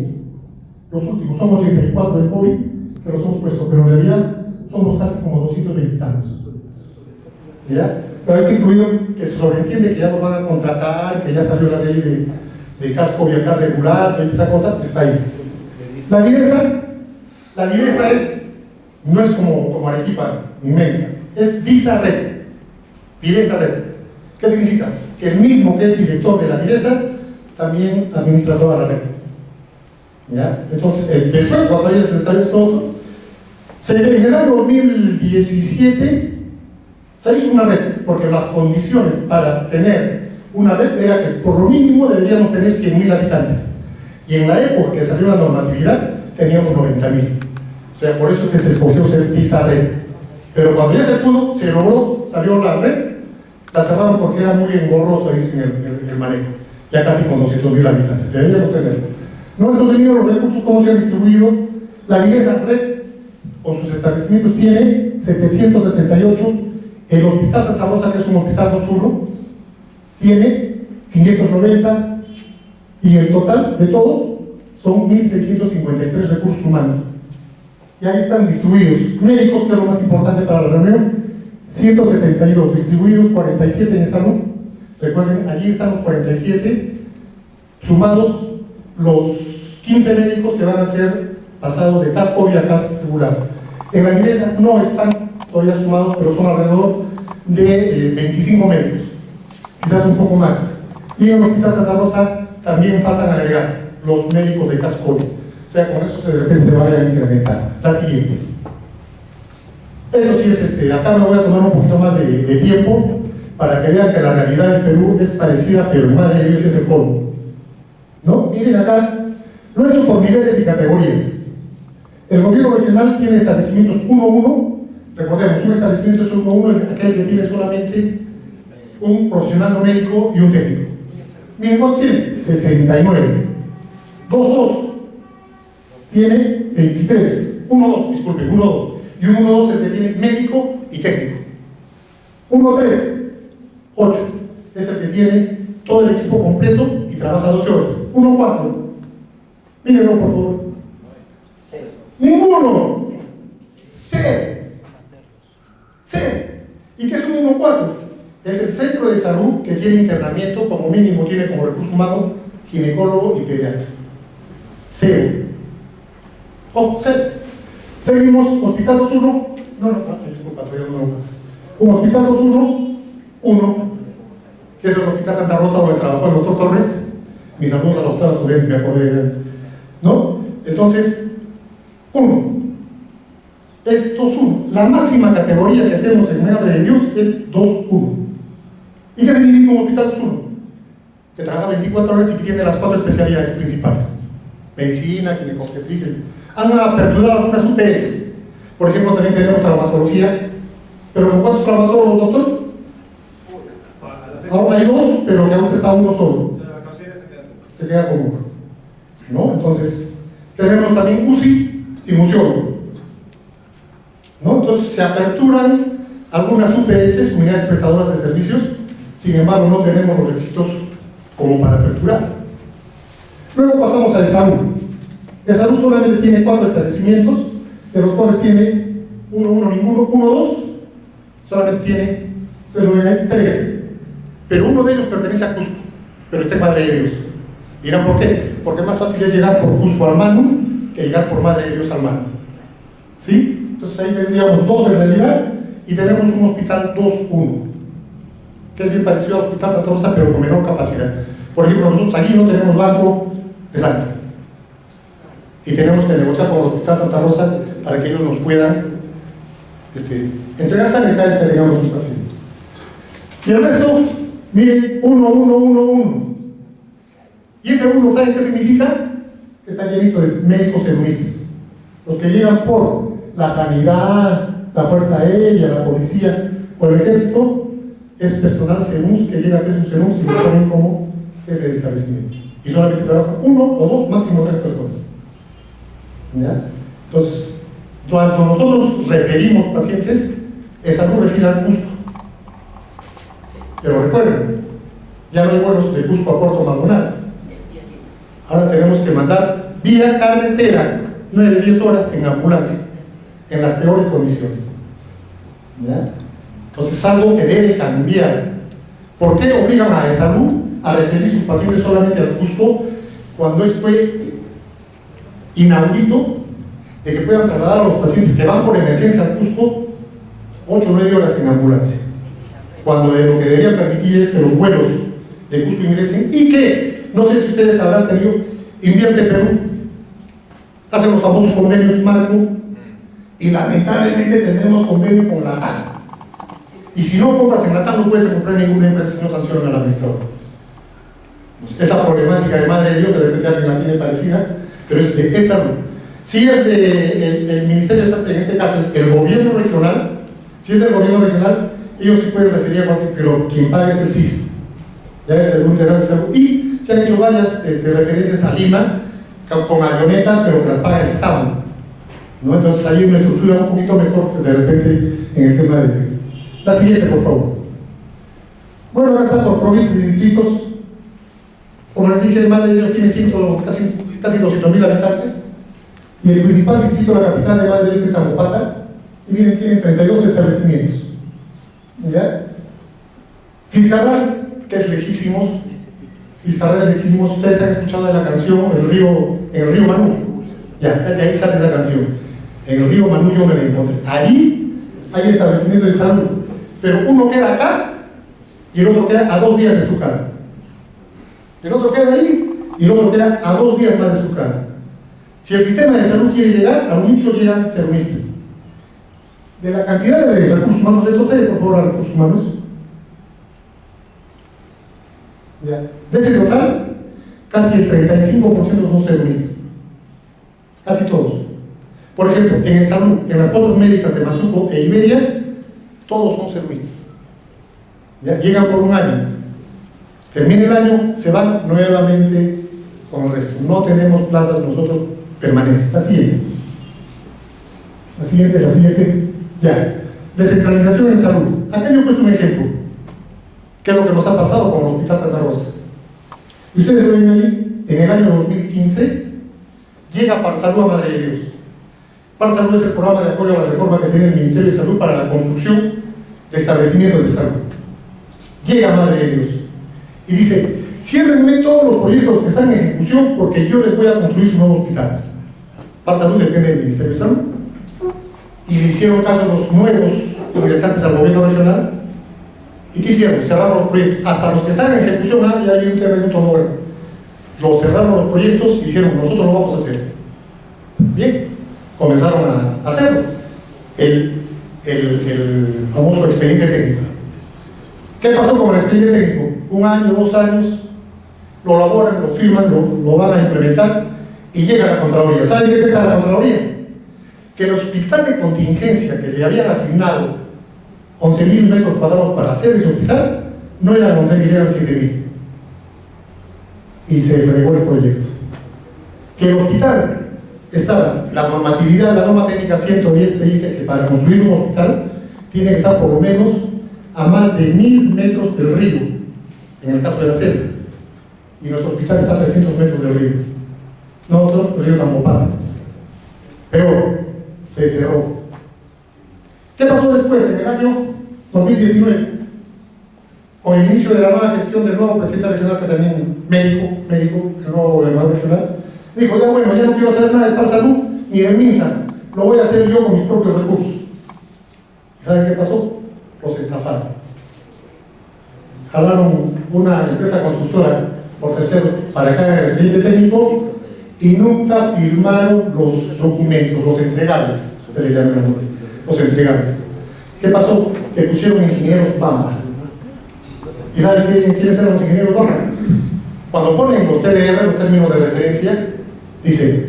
Los últimos son 84 de COVID que los hemos puesto, pero en realidad somos casi como 220 y tantos. ¿ya? Pero está incluido que se sobreentiende que ya nos van a contratar, que ya salió la ley de casco viajar regular, y esa cosa, está ahí. La divesa no es como Arequipa, inmensa, es Visa Red. Divesa Red. ¿Qué significa? Que el mismo que es director de la divesa también administra toda la red. ¿Ya? Entonces, después, cuando haya necesario esto, en el año 2017 se hizo una red, porque las condiciones para tener una red era que por lo mínimo deberíamos tener 100.000 habitantes. Y en la época que salió la normatividad, teníamos 90.000. O sea, por eso es que se escogió ser Visa Red. Pero cuando ya se pudo, se logró, salió la red, la cerraron porque era muy engorroso, dicen, el manejo. Ya casi con 200.000 habitantes. Deberíamos tenerlo. ¿No? Entonces, miren los recursos, cómo se han distribuido. La Divesa Red, con sus establecimientos, tiene 768. El Hospital Santa Rosa, que es un hospital 2-1, tiene 590. Y el total de todos son 1.653 recursos humanos. Y ahí están distribuidos. Médicos, que es lo más importante para la reunión, 172, distribuidos 47 en salud. Recuerden, allí están los 47, sumados los 15 médicos que van a ser pasados de CAS COVID a CAS regular. En la Divesa no están todavía sumados, pero son alrededor de 25 médicos, quizás un poco más. Y en el Hospital Santa Rosa también faltan agregar los médicos de CAS COVID. O sea, con eso de repente se vaya a incrementar. La siguiente. Eso sí es acá me voy a tomar un poquito más de tiempo para que vean que la realidad del Perú es parecida, pero en madre de Dios es el colmo. ¿No? Miren acá, lo he hecho por niveles y categorías. El gobierno regional tiene establecimientos 1-1. Recordemos, un establecimiento es 1-1, aquel que tiene solamente un profesional no médico y un técnico. Miren, ¿cuántos tiene? 69. 2-2 tiene 23. 1-2, disculpen, 1-2. Y un 1-2 es el que tiene médico y técnico. 1-3, 8. Es el que tiene todo el equipo completo y trabaja 12 horas. 1-4. Mírenlo, por favor. Ninguno. 0. ¿Y qué es un 1-4? Es el centro de salud que tiene internamiento, como mínimo tiene como recurso humano, ginecólogo y pediatra. 0. Ojo, 0. Seguimos, Hospital 2-1. Disculpa, todavía no más. Un Hospital 2-1, 1, que es el Hospital Santa Rosa, donde trabajó el doctor Torres. Mis saludos a los doctores Torres, me acordé, ¿no? Entonces, 1. Es 2-1. La máxima categoría que tenemos en Madre de Dios es 2-1. ¿Y qué significa un Hospital 2-1? Que trabaja 24 horas y que tiene las 4 especialidades principales: medicina, ginecobstetricia. Han aperturado algunas UPS. Por ejemplo, también tenemos traumatología. ¿Pero con cuántos traumatólogos, doctor? Ahora hay 2, pero que ahorita está uno solo. Se queda con uno. ¿No? Entonces, tenemos también UCI sin museólogo. ¿No? Entonces, se aperturan algunas UPS, unidades prestadoras de servicios. Sin embargo, no tenemos los requisitos como para aperturar. Luego pasamos a salud. De salud solamente tiene 4 establecimientos, de los cuales tiene 1-1 ninguno, 1-2 solamente tiene, pero hay 3, pero uno de ellos pertenece a Cusco, pero está en Madre de Dios. ¿Dirán por qué? Porque más fácil es llegar por Cusco al Manu que llegar por Madre de Dios al Manu. ¿Sí? Entonces ahí tendríamos 2 en realidad, y tenemos un hospital 2-1, que es bien parecido al Hospital Santa Rosa, pero con menor capacidad. Por ejemplo, nosotros aquí no tenemos banco de sangre, y tenemos que negociar con el Hospital Santa Rosa para que ellos nos puedan entregar sangre cada vez que tengamos un paciente. Y el resto, miren, 1-1-1-1. Y ese 1, ¿saben qué significa? Que está llenito de médicos serumistas. Los que llegan por la sanidad, la fuerza aérea, la policía o el ejército, es personal SEMUS que llega a hacer sus SEMUS y lo ponen como jefe de establecimiento. Y solamente trabajan 1 o 2, máximo 3 personas. ¿Ya? Entonces, cuando nosotros referimos pacientes, salud refiere al Cusco. Pero recuerden, ya no hay vuelos de Cusco a Puerto Maldonado. Ahora tenemos que mandar vía carretera 9-10 horas en ambulancia, en las peores condiciones. ¿Ya? Entonces es algo que debe cambiar. ¿Por qué obligan a Salud a referir sus pacientes solamente al Cusco cuando es inaudito de que puedan trasladar a los pacientes que van por emergencia al Cusco 8 o 9 horas en ambulancia? Cuando de lo que deberían permitir es que los vuelos de Cusco ingresen y que, no sé si ustedes habrán tenido, Invierte Perú, hacen los famosos convenios marco y lamentablemente tenemos convenio con la TAN. Y si no compras en la TAN no puedes comprar ninguna empresa si no sancionan al administrador. Esta problemática de madre de Dios, de repente alguien la tiene parecida, pero es de Salud. Si es el Ministerio de Salud, en este caso es el gobierno regional, si es del gobierno regional, ellos sí pueden referir a cualquier, pero quien paga es el CIS, ya es el Integral de Salud. Y se han hecho varias referencias a Lima con avioneta, pero que las paga el SAM, ¿no? Entonces hay una estructura un poquito mejor de repente en el tema de... La siguiente, por favor. Bueno, ahora está por provincias y distritos. Como les dije, Madre de Dios tiene casi 200.000 habitantes, y el principal distrito de la capital de Madre de Dios es Tamopata, y miren, tiene 32 establecimientos. ¿Ya? Fiscarral, que es lejísimos. Fiscarral es lejísimos. Ustedes han escuchado de la canción el río Manú. Ya, de ahí sale esa canción. En el río Manú yo me la encontré. Ahí hay establecimientos de salud, pero uno queda acá y el otro queda a 2 días de su casa. El otro queda ahí y el otro queda a 2 días más de su casa. Si el sistema de salud quiere llegar, a lo mucho llegan serumistas. De la cantidad de recursos humanos, retrocede por favor a recursos humanos. Ya. De ese total, casi el 35% son serumistas. Casi todos. Por ejemplo, en salud, en las pautas médicas de Mazuco e Iberia, todos son serumistas. Ya llegan por un año. Termina el año, se van nuevamente con el resto. No tenemos plazas nosotros permanentes. La siguiente. La siguiente. Ya. Descentralización en salud. Acá yo he puesto un ejemplo. ¿Qué es lo que nos ha pasado con el Hospital Santa Rosa? Y ustedes lo ven ahí, en el año 2015, llega Parsalud a Madre de Dios. Parsalud es el programa de apoyo a la reforma que tiene el Ministerio de Salud para la construcción de establecimientos de salud. Llega Madre de Dios y dice: ciérrenme todos los proyectos que están en ejecución porque yo les voy a construir su nuevo hospital. Parsalud depende del Ministerio de Salud. Y le hicieron caso a los nuevos ingresantes al gobierno regional. ¿Y qué hicieron? Cerraron los proyectos. Hasta los que están en ejecución, ya hay un tema de un tono bueno. Los cerraron los proyectos y dijeron: nosotros lo vamos a hacer. Bien, comenzaron a hacerlo. El famoso expediente técnico. ¿Qué pasó con el expediente técnico? 1 año, 2 años, lo elaboran, lo firman, lo van a implementar y llega a la Contraloría. ¿Saben qué está la Contraloría? Que el hospital de contingencia que le habían asignado 11.000 metros cuadrados para hacer ese hospital, no eran 11.000, eran 7.000. Y se fregó el proyecto. Que el hospital estaba, la normatividad, la norma técnica 110 te dice que para construir un hospital tiene que estar por lo menos a más de 1.000 metros del río, en el caso de la selva. Y nuestro hospital está a 300 metros del río. Nosotros, el río Tamopata. Pero se cerró. ¿Qué pasó después? En el año 2019, con el inicio de la nueva gestión del nuevo presidente regional, que también médico, el nuevo gobernador regional, dijo: ya bueno, ya no quiero hacer nada de Parsalud ni de MINSA, lo voy a hacer yo con mis propios recursos. ¿Y saben qué pasó? Los estafaron. Jalaron una empresa constructora por tercero para que hagan el expediente técnico y nunca firmaron los documentos, los entregables, se les llama los entregables. ¿Qué pasó? Que pusieron ingenieros Bamba. ¿Y saben quiénes eran los ingenieros Bamba? Cuando ponen los TDR, los términos de referencia, dice: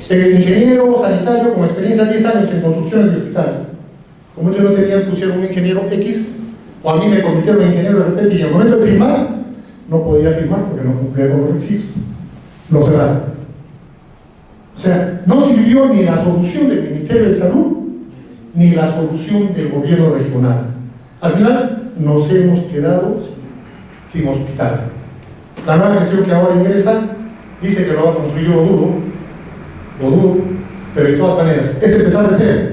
ingeniero sanitario con experiencia de 10 años en construcciones de hospitales. Como ellos no tenían, pusieron un ingeniero X, o a mí me convirtieron en ingeniero de repente, y en el momento de firmar, no podía firmar porque no cumplía con los requisitos. Lo cerraron. O sea, no sirvió ni la solución del Ministerio de Salud, ni la solución del gobierno regional. Al final, nos hemos quedado sin hospital. La nueva gestión que ahora ingresa dice que lo va a construir, yo lo dudo, pero de todas maneras, es empezar de cero.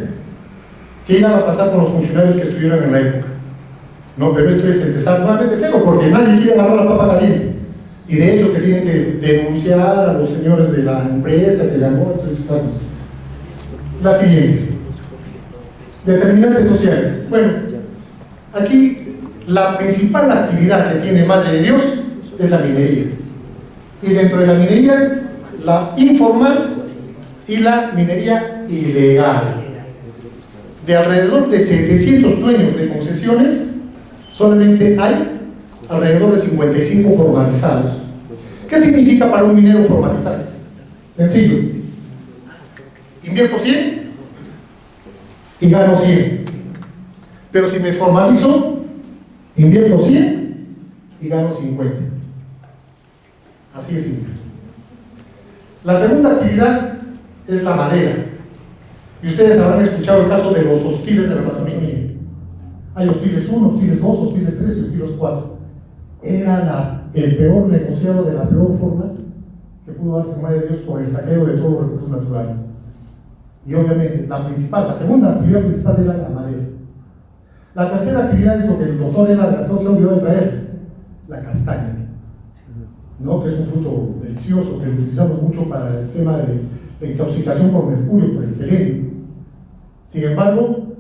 ¿Qué iba a pasar con los funcionarios que estuvieron en la época? No, pero esto es empezar nuevamente de cero, porque nadie quiere agarrar la papa caliente. Y de hecho que tienen que denunciar a los señores de la empresa que ganó, entonces estamos. La siguiente. Determinantes sociales. Bueno, aquí la principal actividad que tiene Madre de Dios es la minería. Y dentro de la minería, la informal y la minería ilegal. De alrededor de 700 dueños de concesiones, solamente hay alrededor de 55 formalizados. ¿Qué significa para un minero formalizarse? Sencillo. Invierto 100 y gano 100. Pero si me formalizo, invierto 100 y gano 50. Así es simple. La segunda actividad es la madera. Y ustedes habrán escuchado el caso de los hostiles de la Amazonía. Hay hostiles 1, hostiles 2, hostiles 3 y hostiles 4. Era el peor negociado de la peor forma que pudo darse Madre de Dios con el saqueo de todos los recursos naturales. Y obviamente la segunda actividad principal era la madera. La tercera actividad es lo que el doctor Ela Gastón se olvidó de traerles, la castaña, ¿no? Que es un fruto delicioso que lo utilizamos mucho para el tema de la intoxicación por mercurio, por el selenio. Sin embargo,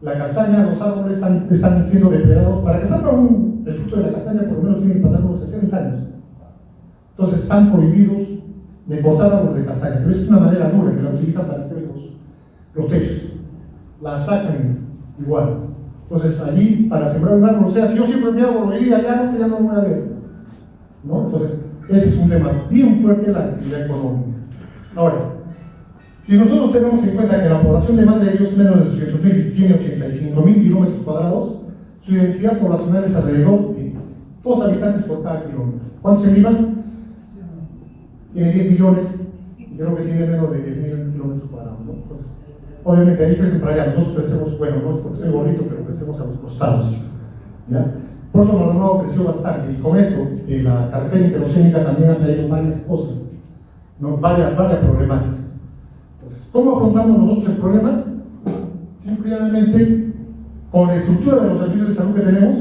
la castaña, los árboles están siendo depredados. Para que salga el fruto de la castaña, por lo menos tiene que pasar unos 60 años. Entonces están prohibidos de cortar árboles de castaña, pero es una madera dura que la utilizan para hacer los techos. La sacan igual. Entonces allí, para sembrar un árbol, o sea, si yo siempre mi árbol hoy día ya no lo voy a ver, ¿no? Entonces, ese es un tema bien fuerte, la actividad económica. Ahora, si nosotros tenemos en cuenta que la población de Madre de Dios es menos de 200.000 y tiene 85.000 kilómetros cuadrados, su densidad poblacional es alrededor de 2 habitantes por cada kilómetro. ¿Cuántos en Lima? Tiene 10 millones y creo que tiene menos de 10.000 kilómetros cuadrados, ¿no? Entonces, obviamente ahí crecen para allá, nosotros crecemos, bueno, no es porque soy gordito, pero crecemos a los costados, ¿ya? Puerto Maldonado creció bastante, y con esto, la carretera interoceánica también ha traído varias cosas, ¿no? varias problemáticas. Entonces, ¿cómo afrontamos nosotros el problema? Simplemente, con la estructura de los servicios de salud que tenemos,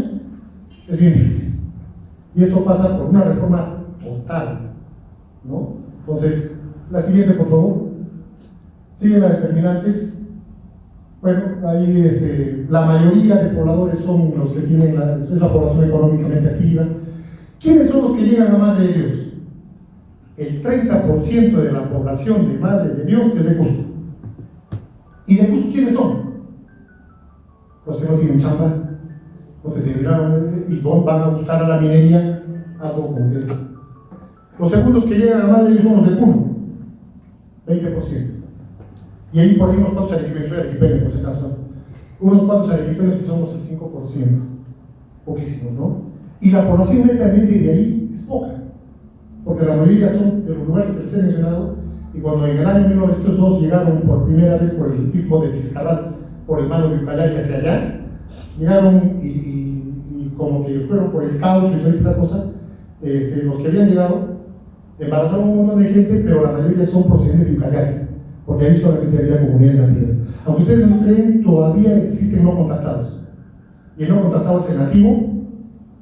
es bien difícil. Y esto pasa por una reforma total, ¿no? Entonces, la siguiente, por favor. Siguen las determinantes. Bueno, ahí la mayoría de pobladores son los que tienen es la población económicamente activa. ¿Quiénes son los que llegan a Madre de Dios? El 30% de la población de Madre de Dios es de Cusco. ¿Y de Cusco quiénes son? Los que no tienen chamba, los que terminaron y van a buscar a la minería algo concreto. Los segundos que llegan a Madre de Dios son los de Puno, 20%. Y ahí por ahí unos cuantos arequipeños, soy arequipeño por si acaso, unos cuantos arequipeños que somos el 5%, poquísimos, ¿no? Y la población netamente de ahí es poca, porque la mayoría son de los lugares que les he mencionado, y cuando en el año 1902 llegaron por primera vez por el istmo de Fiscaral, por el Mano de Ucayali hacia allá, llegaron y como que fueron por el caucho y toda esta cosa, los que habían llegado embarazaron un montón de gente, pero la mayoría son procedentes de Ucayali, porque ahí solamente había comunidades nativas. Aunque ustedes no creen, todavía existen no contactados. Y el no contactado es el nativo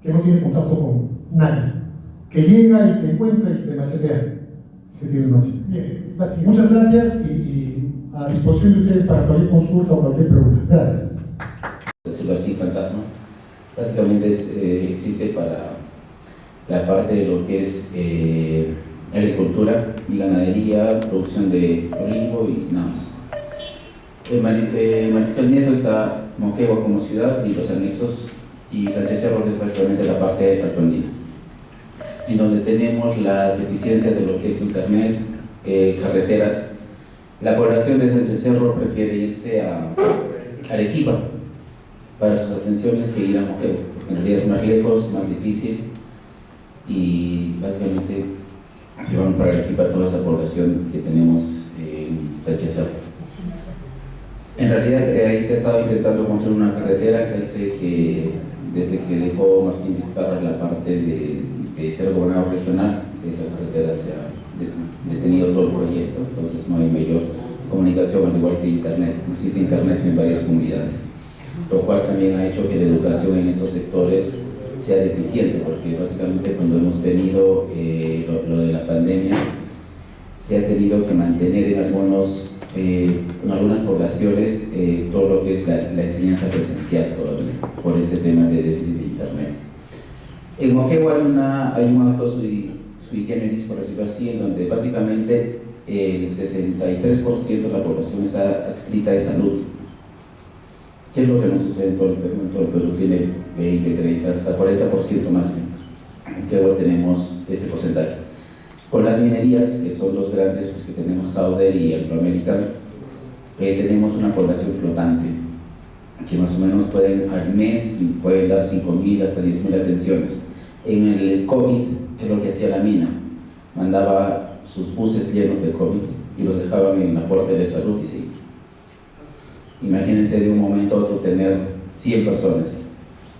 que no tiene contacto con nadie, que llega y te encuentra y te machetea. Que tiene machete. Bien, gracias. Muchas gracias y a disposición de ustedes para cualquier consulta o cualquier pregunta. Gracias. Decirlo así, fantasma. Básicamente existe para la parte de lo que es agricultura y ganadería, producción de olivo y nada más. Mariscal Nieto está Moquegua como ciudad y los anexos, y Sánchez Cerro, que es básicamente la parte altoandina, en donde tenemos las deficiencias de lo que es internet, carreteras. La población de Sánchez Cerro prefiere irse a Arequipa para sus atenciones que ir a Moquegua, porque en realidad es más lejos, más difícil, y básicamente se van para Arequipa toda esa población que tenemos en Sánchez Cerro. En realidad ahí se ha estado intentando construir una carretera que hace que, desde que dejó Martín Vizcarra la parte de ser gobernador regional, esa carretera se ha detenido todo el proyecto, entonces no hay mayor comunicación, al igual que internet. No existe internet en varias comunidades. lo cual también ha hecho que la educación en estos sectores sea deficiente, porque básicamente cuando hemos tenido lo de la pandemia, se ha tenido que mantener en algunas poblaciones todo lo que es la enseñanza presencial todavía, por este tema de déficit de internet. En Moquegua hay un acto sui generis, por decirlo así, en donde básicamente el 63% de la población está adscrita de salud. ¿Qué es lo que no sucede en todo el Perú? En todo el Perú tiene 20, 30, hasta 40% máximo. En Moquegua tenemos este porcentaje. Con las minerías, que son los grandes, pues que tenemos Sauder y Anglo American, tenemos una población flotante, que más o menos al mes pueden dar 5.000 hasta 10.000 atenciones. En el COVID, que es lo que hacía la mina, mandaba sus buses llenos de COVID y los dejaban en la puerta de salud y sí. Imagínense de un momento a otro tener 100 personas,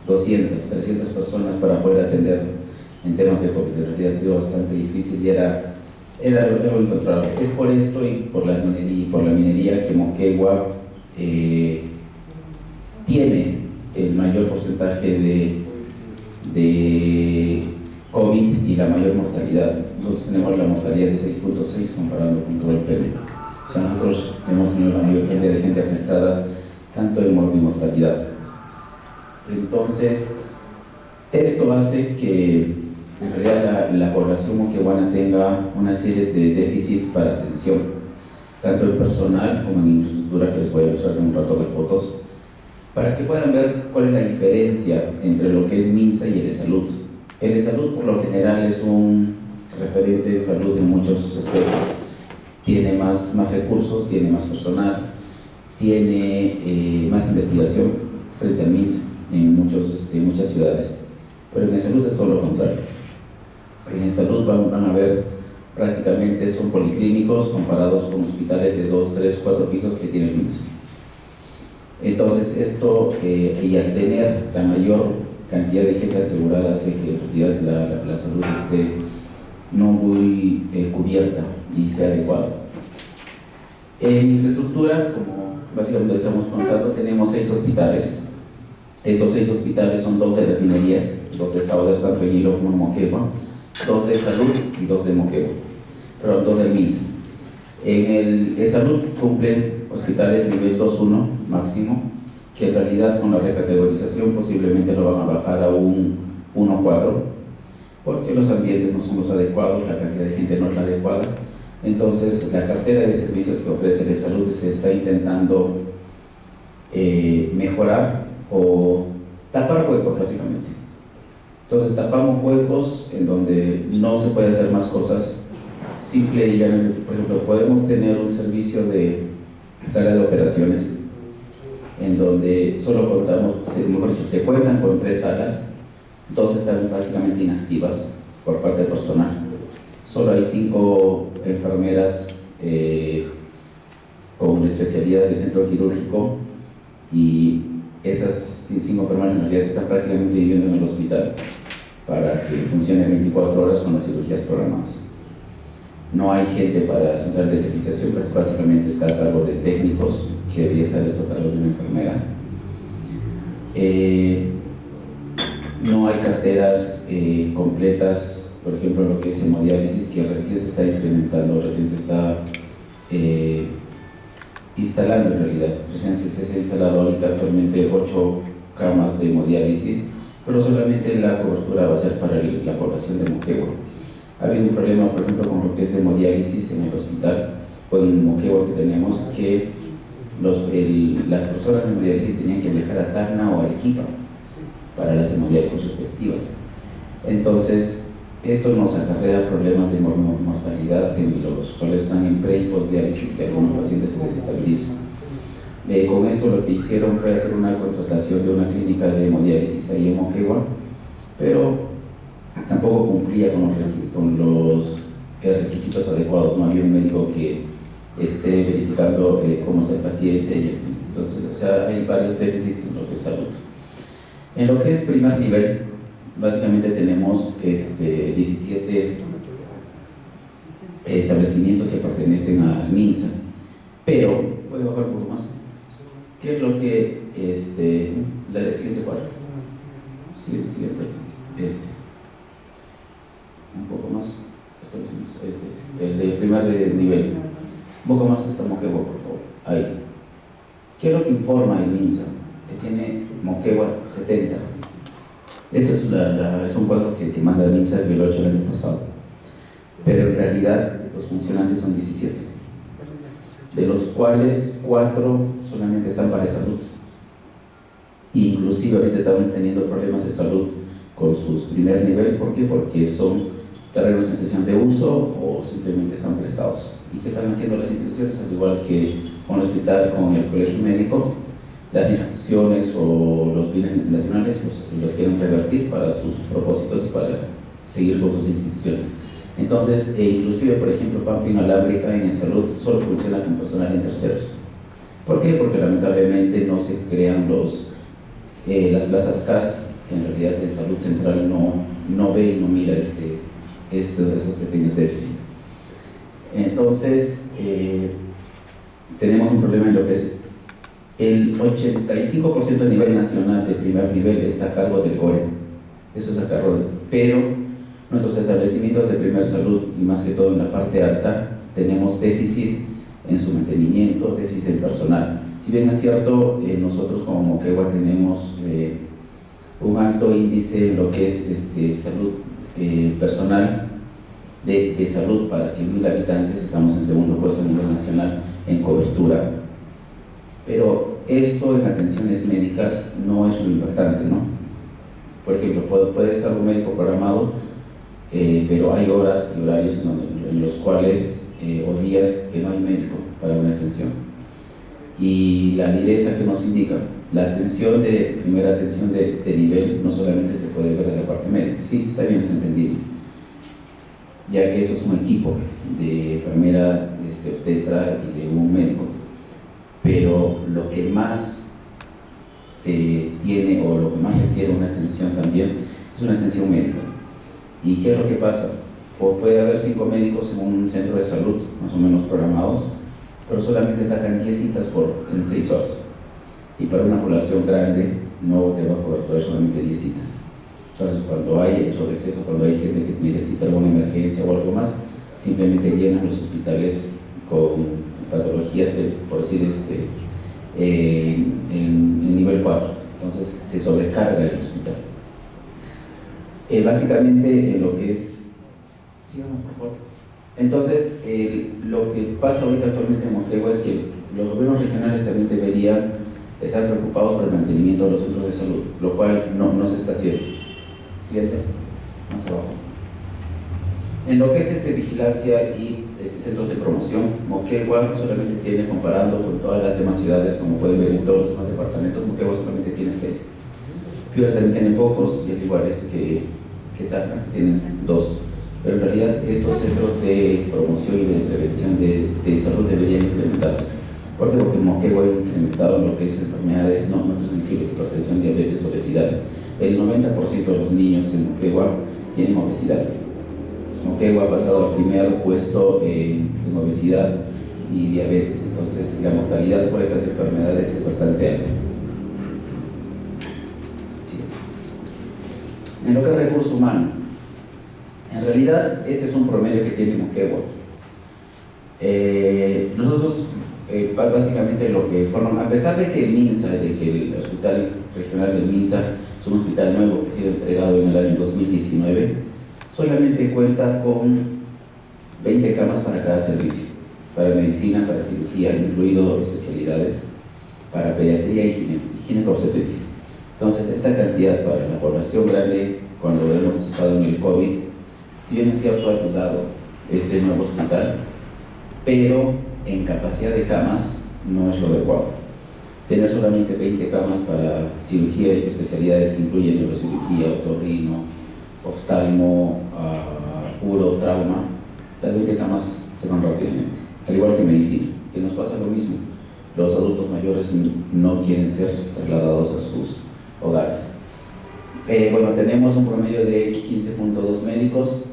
200, 300 personas para poder atender en temas de COVID. En realidad ha sido bastante difícil y era algo incontrolable. Es por esto y por la minería que Moquegua tiene el mayor porcentaje de COVID y la mayor mortalidad. Nosotros tenemos la mortalidad de 6.6 comparando con todo el Perú. O sea, nosotros hemos tenido la mayor cantidad de gente afectada tanto en mortalidad. Entonces, esto hace que en realidad la población moqueguana tenga una serie de déficits para atención, tanto en personal como en infraestructura, que les voy a mostrar en un rato las fotos, para que puedan ver cuál es la diferencia entre lo que es MINSA y el de salud. El de salud, por lo general, es un referente de salud en muchos aspectos. Tiene más recursos, tiene más personal, tiene más investigación frente al MINSA en muchas ciudades. Pero en el salud es todo lo contrario. En el salud van a ver prácticamente son policlínicos comparados con hospitales de 2, 3, 4 pisos que tiene el MINSA. Entonces esto, y al tener la mayor cantidad de gente asegurada, hace que en realidad la salud esté no muy cubierta y sea adecuada. En infraestructura, como básicamente les estamos contando, tenemos 6 hospitales. Estos 6 hospitales son 2 de las minerías, 2 de Sauder, tanto en Hilo como en Moquegua, 2 de salud y 2 de Moquegua, pero 2 del MINSA. En el de salud cumplen hospitales nivel 2-1 máximo, que en realidad con la recategorización posiblemente lo van a bajar a un 1-4, porque los ambientes no son los adecuados, la cantidad de gente no es la adecuada. Entonces la cartera de servicios que ofrece de salud se está intentando mejorar o tapar huecos básicamente. Entonces tapamos huecos en donde no se puede hacer más cosas. Simple y llanamente, por ejemplo, podemos tener un servicio de sala de operaciones en donde solo contamos, mejor dicho, se cuentan con 3 salas, 2 están prácticamente inactivas por parte del personal. Solo hay 5 enfermeras con especialidad de centro quirúrgico y esas 5 enfermeras en realidad están prácticamente viviendo en el hospital para que funcione 24 horas con las cirugías programadas. No hay gente para central de esterilización, pues básicamente está a cargo de técnicos, que debería estar esto a cargo de una enfermera. No hay carteras completas, por ejemplo, lo que es hemodiálisis, que recién se está implementando, recién se está instalando en realidad. Recién se ha instalado ahorita actualmente 8 camas de hemodiálisis, pero solamente la cobertura va a ser para la población de Moquegua. Ha habido un problema, por ejemplo, con lo que es de hemodiálisis en el hospital o en Moquegua que tenemos, que las personas de hemodiálisis tenían que viajar a Tacna o Arequipa para las hemodiálisis respectivas. Entonces, esto nos acarrea problemas de mortalidad en los cuales están en pre y postdiálisis, que algunos pacientes se desestabilizan. Con esto lo que hicieron fue hacer una contratación de una clínica de hemodiálisis ahí en Moquegua, pero tampoco cumplía con los requisitos adecuados. No había un médico que esté verificando cómo está el paciente y en fin. Entonces, o sea, hay varios déficits en lo que es salud. En lo que es primer nivel, básicamente tenemos 17 establecimientos que pertenecen al MINSA, pero voy a bajar un poco más. ¿Qué es lo que La siguiente cuadro. Siguiente. Un poco más. El de primer nivel. Un poco más esta Moquegua, por favor. Ahí. ¿Qué es lo que informa el MINSA? Que tiene Moquegua 70. Esto es un cuadro que manda el MINSA, que lo ha hecho el año pasado. Pero en realidad los funcionantes son 17, de los cuales 4 solamente están para salud. Inclusive ahorita estaban teniendo problemas de salud con sus primer nivel. ¿Por qué? Porque son terrenos en cesión de uso o simplemente están prestados. ¿Y qué están haciendo las instituciones? Al igual que con el hospital, con el colegio médico, las instituciones o los bienes nacionales los quieren revertir para sus propósitos y para seguir con sus instituciones. Entonces, inclusive, por ejemplo, Pampa Inalámbrica en salud solo funciona con personal en terceros. ¿Por qué? Porque lamentablemente no se crean las plazas CAS, que en realidad de salud central no ve y no mira estos pequeños déficits. Entonces, tenemos un problema en lo que es el 85% a nivel nacional de primer nivel está a cargo del GORE. Eso es a cargo pero nuestros establecimientos de primer salud, y más que todo en la parte alta, tenemos déficit en su mantenimiento, déficit en personal. Si bien es cierto, nosotros como Moquegua tenemos un alto índice en lo que es salud personal de salud para 100.000 habitantes, estamos en segundo puesto a nivel nacional en cobertura. Pero esto en atenciones médicas no es lo impactante, ¿no? Por ejemplo, puede estar un médico programado, pero hay horas y horarios en los cuales, o días que no hay médico para una atención. Y la direza que nos indica, la atención primera atención de nivel no solamente se puede ver de la parte médica, sí, está bien, es entendible, ya que eso es un equipo de enfermera, obstetra y de un médico. Pero lo que más tiene o lo que más requiere una atención también es una atención médica. ¿Y qué es lo que pasa? Puede haber 5 médicos en un centro de salud, más o menos programados, pero solamente sacan 10 citas en 6 horas. Y para una población grande no te va a poder solamente 10 citas. Entonces, cuando hay sobreexceso, cuando hay gente que necesita alguna emergencia o algo más, simplemente llenan los hospitales con patologías, por decir, en nivel 4. Entonces se sobrecarga el hospital. Básicamente en lo que es... Sigamos, por favor. Entonces, lo que pasa ahorita actualmente en Moquegua es que los gobiernos regionales también deberían estar preocupados por el mantenimiento de los centros de salud, lo cual no se está haciendo. Siguiente, más abajo. En lo que es vigilancia y centros de promoción, Moquegua solamente tiene, comparando con todas las demás ciudades, como pueden ver en todos los demás departamentos, Moquegua solamente tiene 6. Piura también tiene pocos, y al igual que Tacna, que tienen 2. Pero en realidad estos centros de promoción y de prevención de salud deberían incrementarse. ¿Por qué? Porque Moquegua ha incrementado lo que es enfermedades no transmisibles, hipertensión, diabetes, obesidad. El 90% de los niños en Moquegua tienen obesidad. Moquegua ha pasado al primer puesto en obesidad y diabetes, entonces la mortalidad por estas enfermedades es bastante alta. Sí. En lo que es recurso humano, en realidad este es un promedio que tiene Moquegua. Nosotros básicamente lo que forman, a pesar de que el MINSA, de que el Hospital Regional del MINSA es un hospital nuevo que ha sido entregado en el año 2019, solamente cuenta con 20 camas para cada servicio, para medicina, para cirugía, incluido especialidades, para pediatría y ginecobstetricia. Entonces, esta cantidad para la población grande, cuando hemos estado en el COVID, si bien es cierto, ha ayudado este nuevo hospital, pero en capacidad de camas no es lo adecuado. Tener solamente 20 camas para cirugía y especialidades que incluyen neurocirugía, otorrino, oftalmo, uro, trauma, las 20 camas se van rápidamente, al igual que medicina, que nos pasa lo mismo. Los adultos mayores no quieren ser trasladados a sus hogares. Bueno, tenemos un promedio de 15.2 médicos,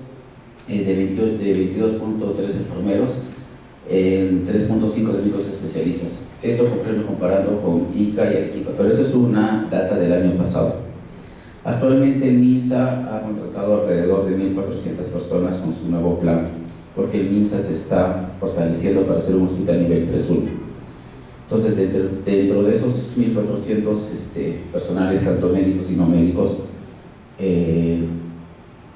de 22.3 enfermeros. en 3.5 de médicos especialistas. Esto comparando con Ica y Arequipa, pero esto es una data del año pasado. Actualmente el MINSA ha contratado alrededor de 1.400 personas con su nuevo plan, porque el MINSA se está fortaleciendo para ser un hospital nivel 3-1. Entonces, dentro de esos 1.400 personales, tanto médicos y no médicos,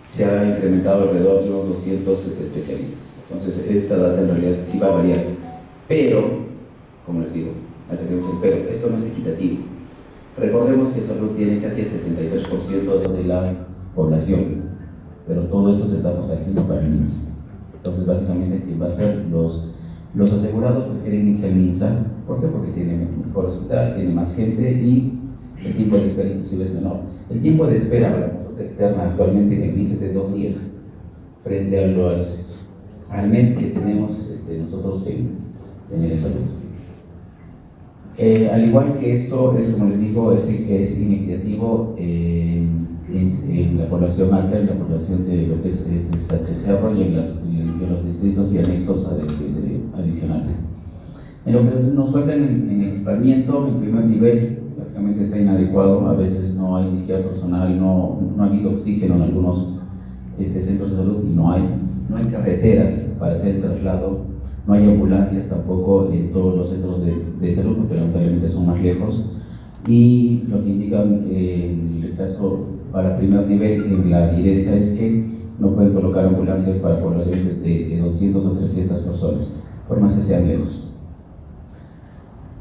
se ha incrementado alrededor de unos 200 especialistas. Entonces, esta data en realidad sí va a variar, pero, como les digo, pero esto no es equitativo. Recordemos que salud tiene casi el 63% de la población, pero todo esto se está fortaleciendo para el MINSA. Entonces, básicamente, quien va a ser los asegurados prefieren irse al MINSA. ¿Por qué? Porque tiene mejor hospital, tiene más gente y el tiempo de espera inclusive es menor. El tiempo de espera para la consulta externa actualmente en el MINSA es de 2 días, frente al mes que tenemos nosotros en el salud. Al igual que esto, es como les digo, es inequitativo en la población alta, en la población de lo que es Cerro y en los distritos y anexos adicionales. En lo que nos falta en equipamiento, en primer nivel, básicamente está inadecuado. A veces no hay ni siquiera personal, no ha habido oxígeno en algunos centros de salud y no hay carreteras para hacer el traslado. No hay ambulancias tampoco en todos los centros de salud, porque lamentablemente son más lejos. Y lo que indican en el caso para primer nivel en la DIRESA es que no pueden colocar ambulancias para poblaciones de 200 o 300 personas, por más que sean lejos.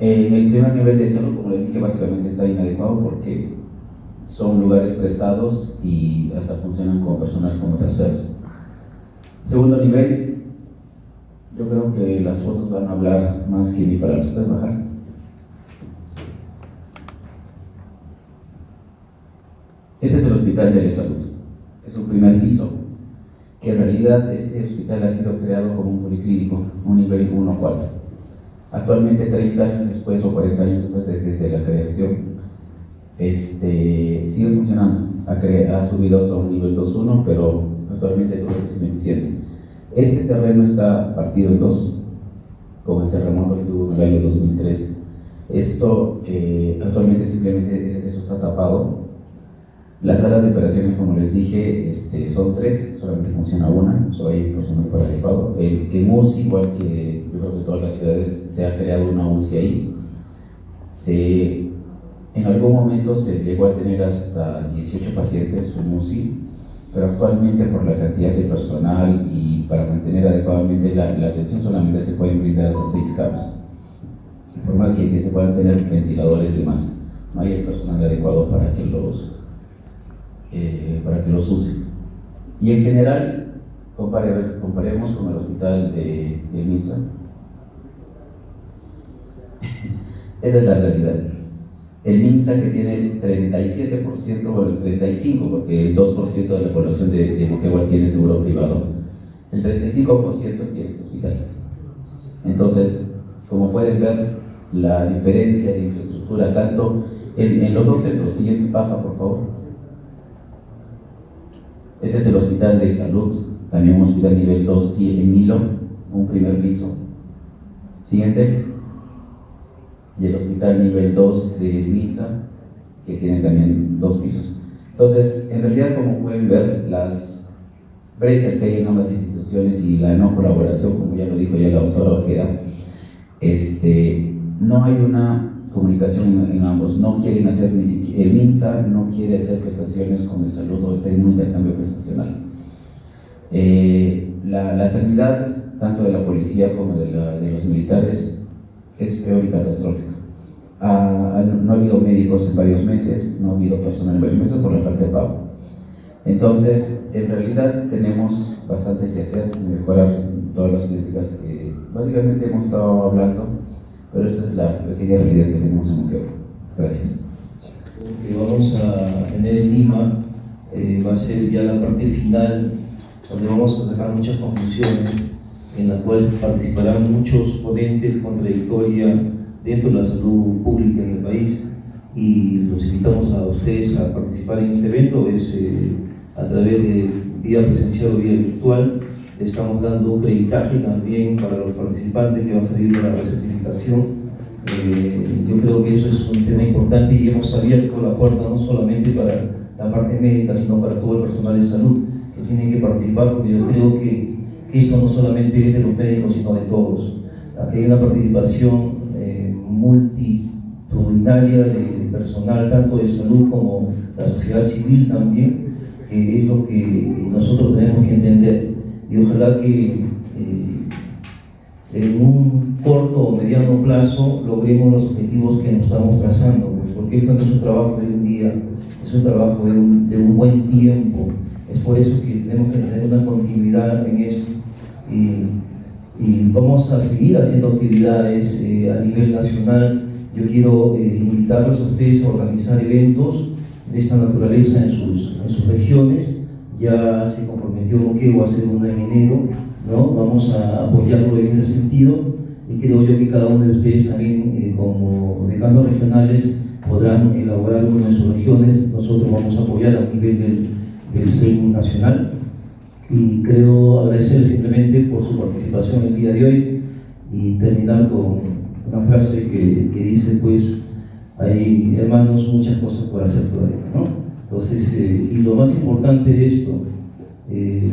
En el primer nivel de salud, como les dije, básicamente está inadecuado porque son lugares prestados y hasta funcionan como personal como terceros. Segundo nivel, yo creo que las fotos van a hablar más que mi palabras. ¿Puedes bajar? Este es el Hospital de la Salud. Es un primer piso, que en realidad este hospital ha sido creado como un policlínico, un nivel 1-4. Actualmente, 30 años después o 40 años después desde la creación, sigue funcionando. Ha subido a un nivel 2-1, pero actualmente todo es ineficiente. Este terreno está partido en dos, con el terremoto que tuvo en el año 2003. Esto actualmente simplemente eso está tapado. Las salas de operaciones, como les dije, son 3, solamente funciona una, solo hay personal para adecuado. En UCI, igual que yo creo que en todas las ciudades, se ha creado una UCI ahí. En algún momento se llegó a tener hasta 18 pacientes en UCI, pero actualmente por la cantidad de personal y para mantener adecuadamente la atención solamente se pueden brindar hasta 6 camas. Por más que se puedan tener ventiladores y demás, no hay el personal adecuado para que los use. Y en general, comparemos con el hospital del MINSA. Esa es la realidad. El MINSA, que tiene el 37% o el 35%, porque el 2% de la población de Moquegua tiene seguro privado, el 35% tiene ese hospital. Entonces, como pueden ver, la diferencia de infraestructura, tanto en los dos centros. Siguiente paja, por favor. Este es el Hospital de Salud, también un hospital nivel 2 en Hilo, un primer piso. Siguiente. Y el hospital nivel 2 de MINSA, que tiene también 2 pisos. Entonces, en realidad, como pueden ver, las brechas que hay en ambas instituciones y la no colaboración, como ya lo dijo ya la doctora Ojeda, no hay una comunicación en ambos. No quieren hacer ni siquiera, el MINSA no quiere hacer prestaciones con el salud o hacer un intercambio prestacional. La sanidad, tanto de la policía como de los militares, es peor y catastrófica. No ha habido médicos en varios meses, no ha habido personal en varios meses por la falta de pago. Entonces, en realidad tenemos bastante que hacer, mejorar todas las políticas que básicamente hemos estado hablando, pero esta es la pequeña realidad que tenemos en Moquegua. Gracias. Lo que vamos a tener en Lima va a ser ya la parte final, donde vamos a sacar muchas conclusiones, en la cual participarán muchos ponentes con trayectoria dentro de la salud pública en el país, y los invitamos a ustedes a participar en este evento. Es a través de vía presencial o vía virtual. le estamos dando un creditaje también para los participantes que van a salir de la recertificación. Yo creo que eso es un tema importante y hemos abierto la puerta no solamente para la parte médica, sino para todo el personal de salud que tienen que participar, porque yo creo que esto no solamente es de los médicos, sino de todos. Aquí hay una participación multitudinaria de personal, tanto de salud como la sociedad civil también, que es lo que nosotros tenemos que entender. Y ojalá que en un corto o mediano plazo logremos los objetivos que nos estamos trazando, pues, porque esto no es un trabajo de un día, es un trabajo de un buen tiempo. Es por eso que tenemos que tener una continuidad en esto y vamos a seguir haciendo actividades a nivel nacional. Yo quiero invitarlos a ustedes a organizar eventos de esta naturaleza en sus regiones. Ya se comprometió Moquegua a hacer uno en enero, ¿no? Vamos a apoyarlo en ese sentido y creo yo que cada uno de ustedes también como decanos regionales podrán elaborar uno en sus regiones. Nosotros vamos a apoyar a nivel del CEN nacional y creo agradecerles simplemente por su participación el día de hoy y terminar con una frase que dice, pues, hay, hermanos, muchas cosas por hacer todavía, ¿no? Entonces, y lo más importante de esto, que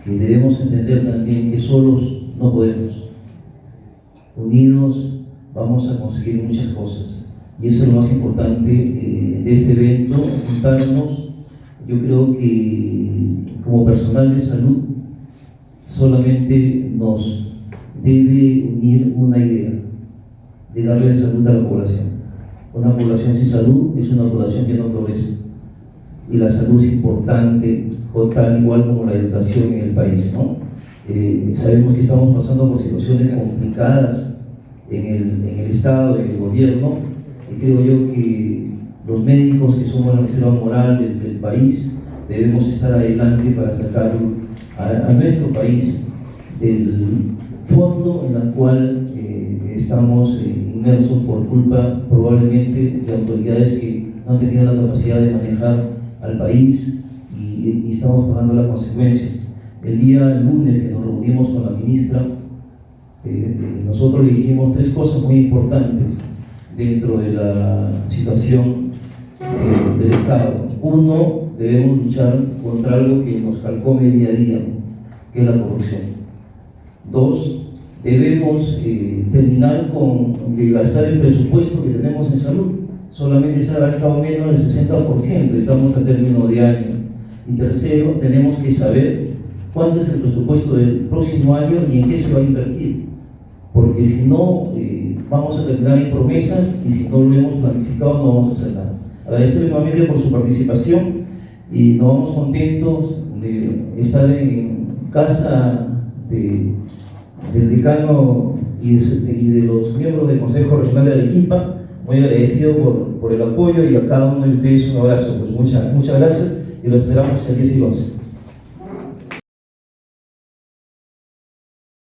debemos entender también que solos no podemos, unidos vamos a conseguir muchas cosas, y eso es lo más importante de este evento, juntarnos. Yo creo que como personal de salud solamente nos debe unir una idea de darle salud a la población. Una población sin salud es una población que no progresa, y la salud es importante, tal igual como la educación en el país, ¿no? Sabemos que estamos pasando por situaciones complicadas en el Estado, en el gobierno, y creo yo que los médicos que somos la reserva moral del país debemos estar adelante para sacar a nuestro país del fondo en el cual estamos inmersos por culpa probablemente de autoridades que no han tenido la capacidad de manejar al país y estamos pagando la consecuencia. El lunes que nos reunimos con la ministra, nosotros le dijimos 3 cosas muy importantes dentro de la situación del Estado. Uno, debemos luchar contra algo que nos calcome día a día, que es la corrupción. 2, debemos terminar de gastar el presupuesto que tenemos en salud. Solamente se ha gastado menos del 60%, estamos a término de año. Y tercero, tenemos que saber cuánto es el presupuesto del próximo año y en qué se va a invertir, porque si no vamos a terminar en promesas y si no lo hemos planificado no vamos a hacer nada. Agradecerle nuevamente por su participación y nos vamos contentos de estar en casa del decano y de los miembros del Consejo Regional de Arequipa. Muy agradecido por el apoyo y a cada uno de ustedes un abrazo. Pues muchas gracias y lo esperamos el 10 y 11.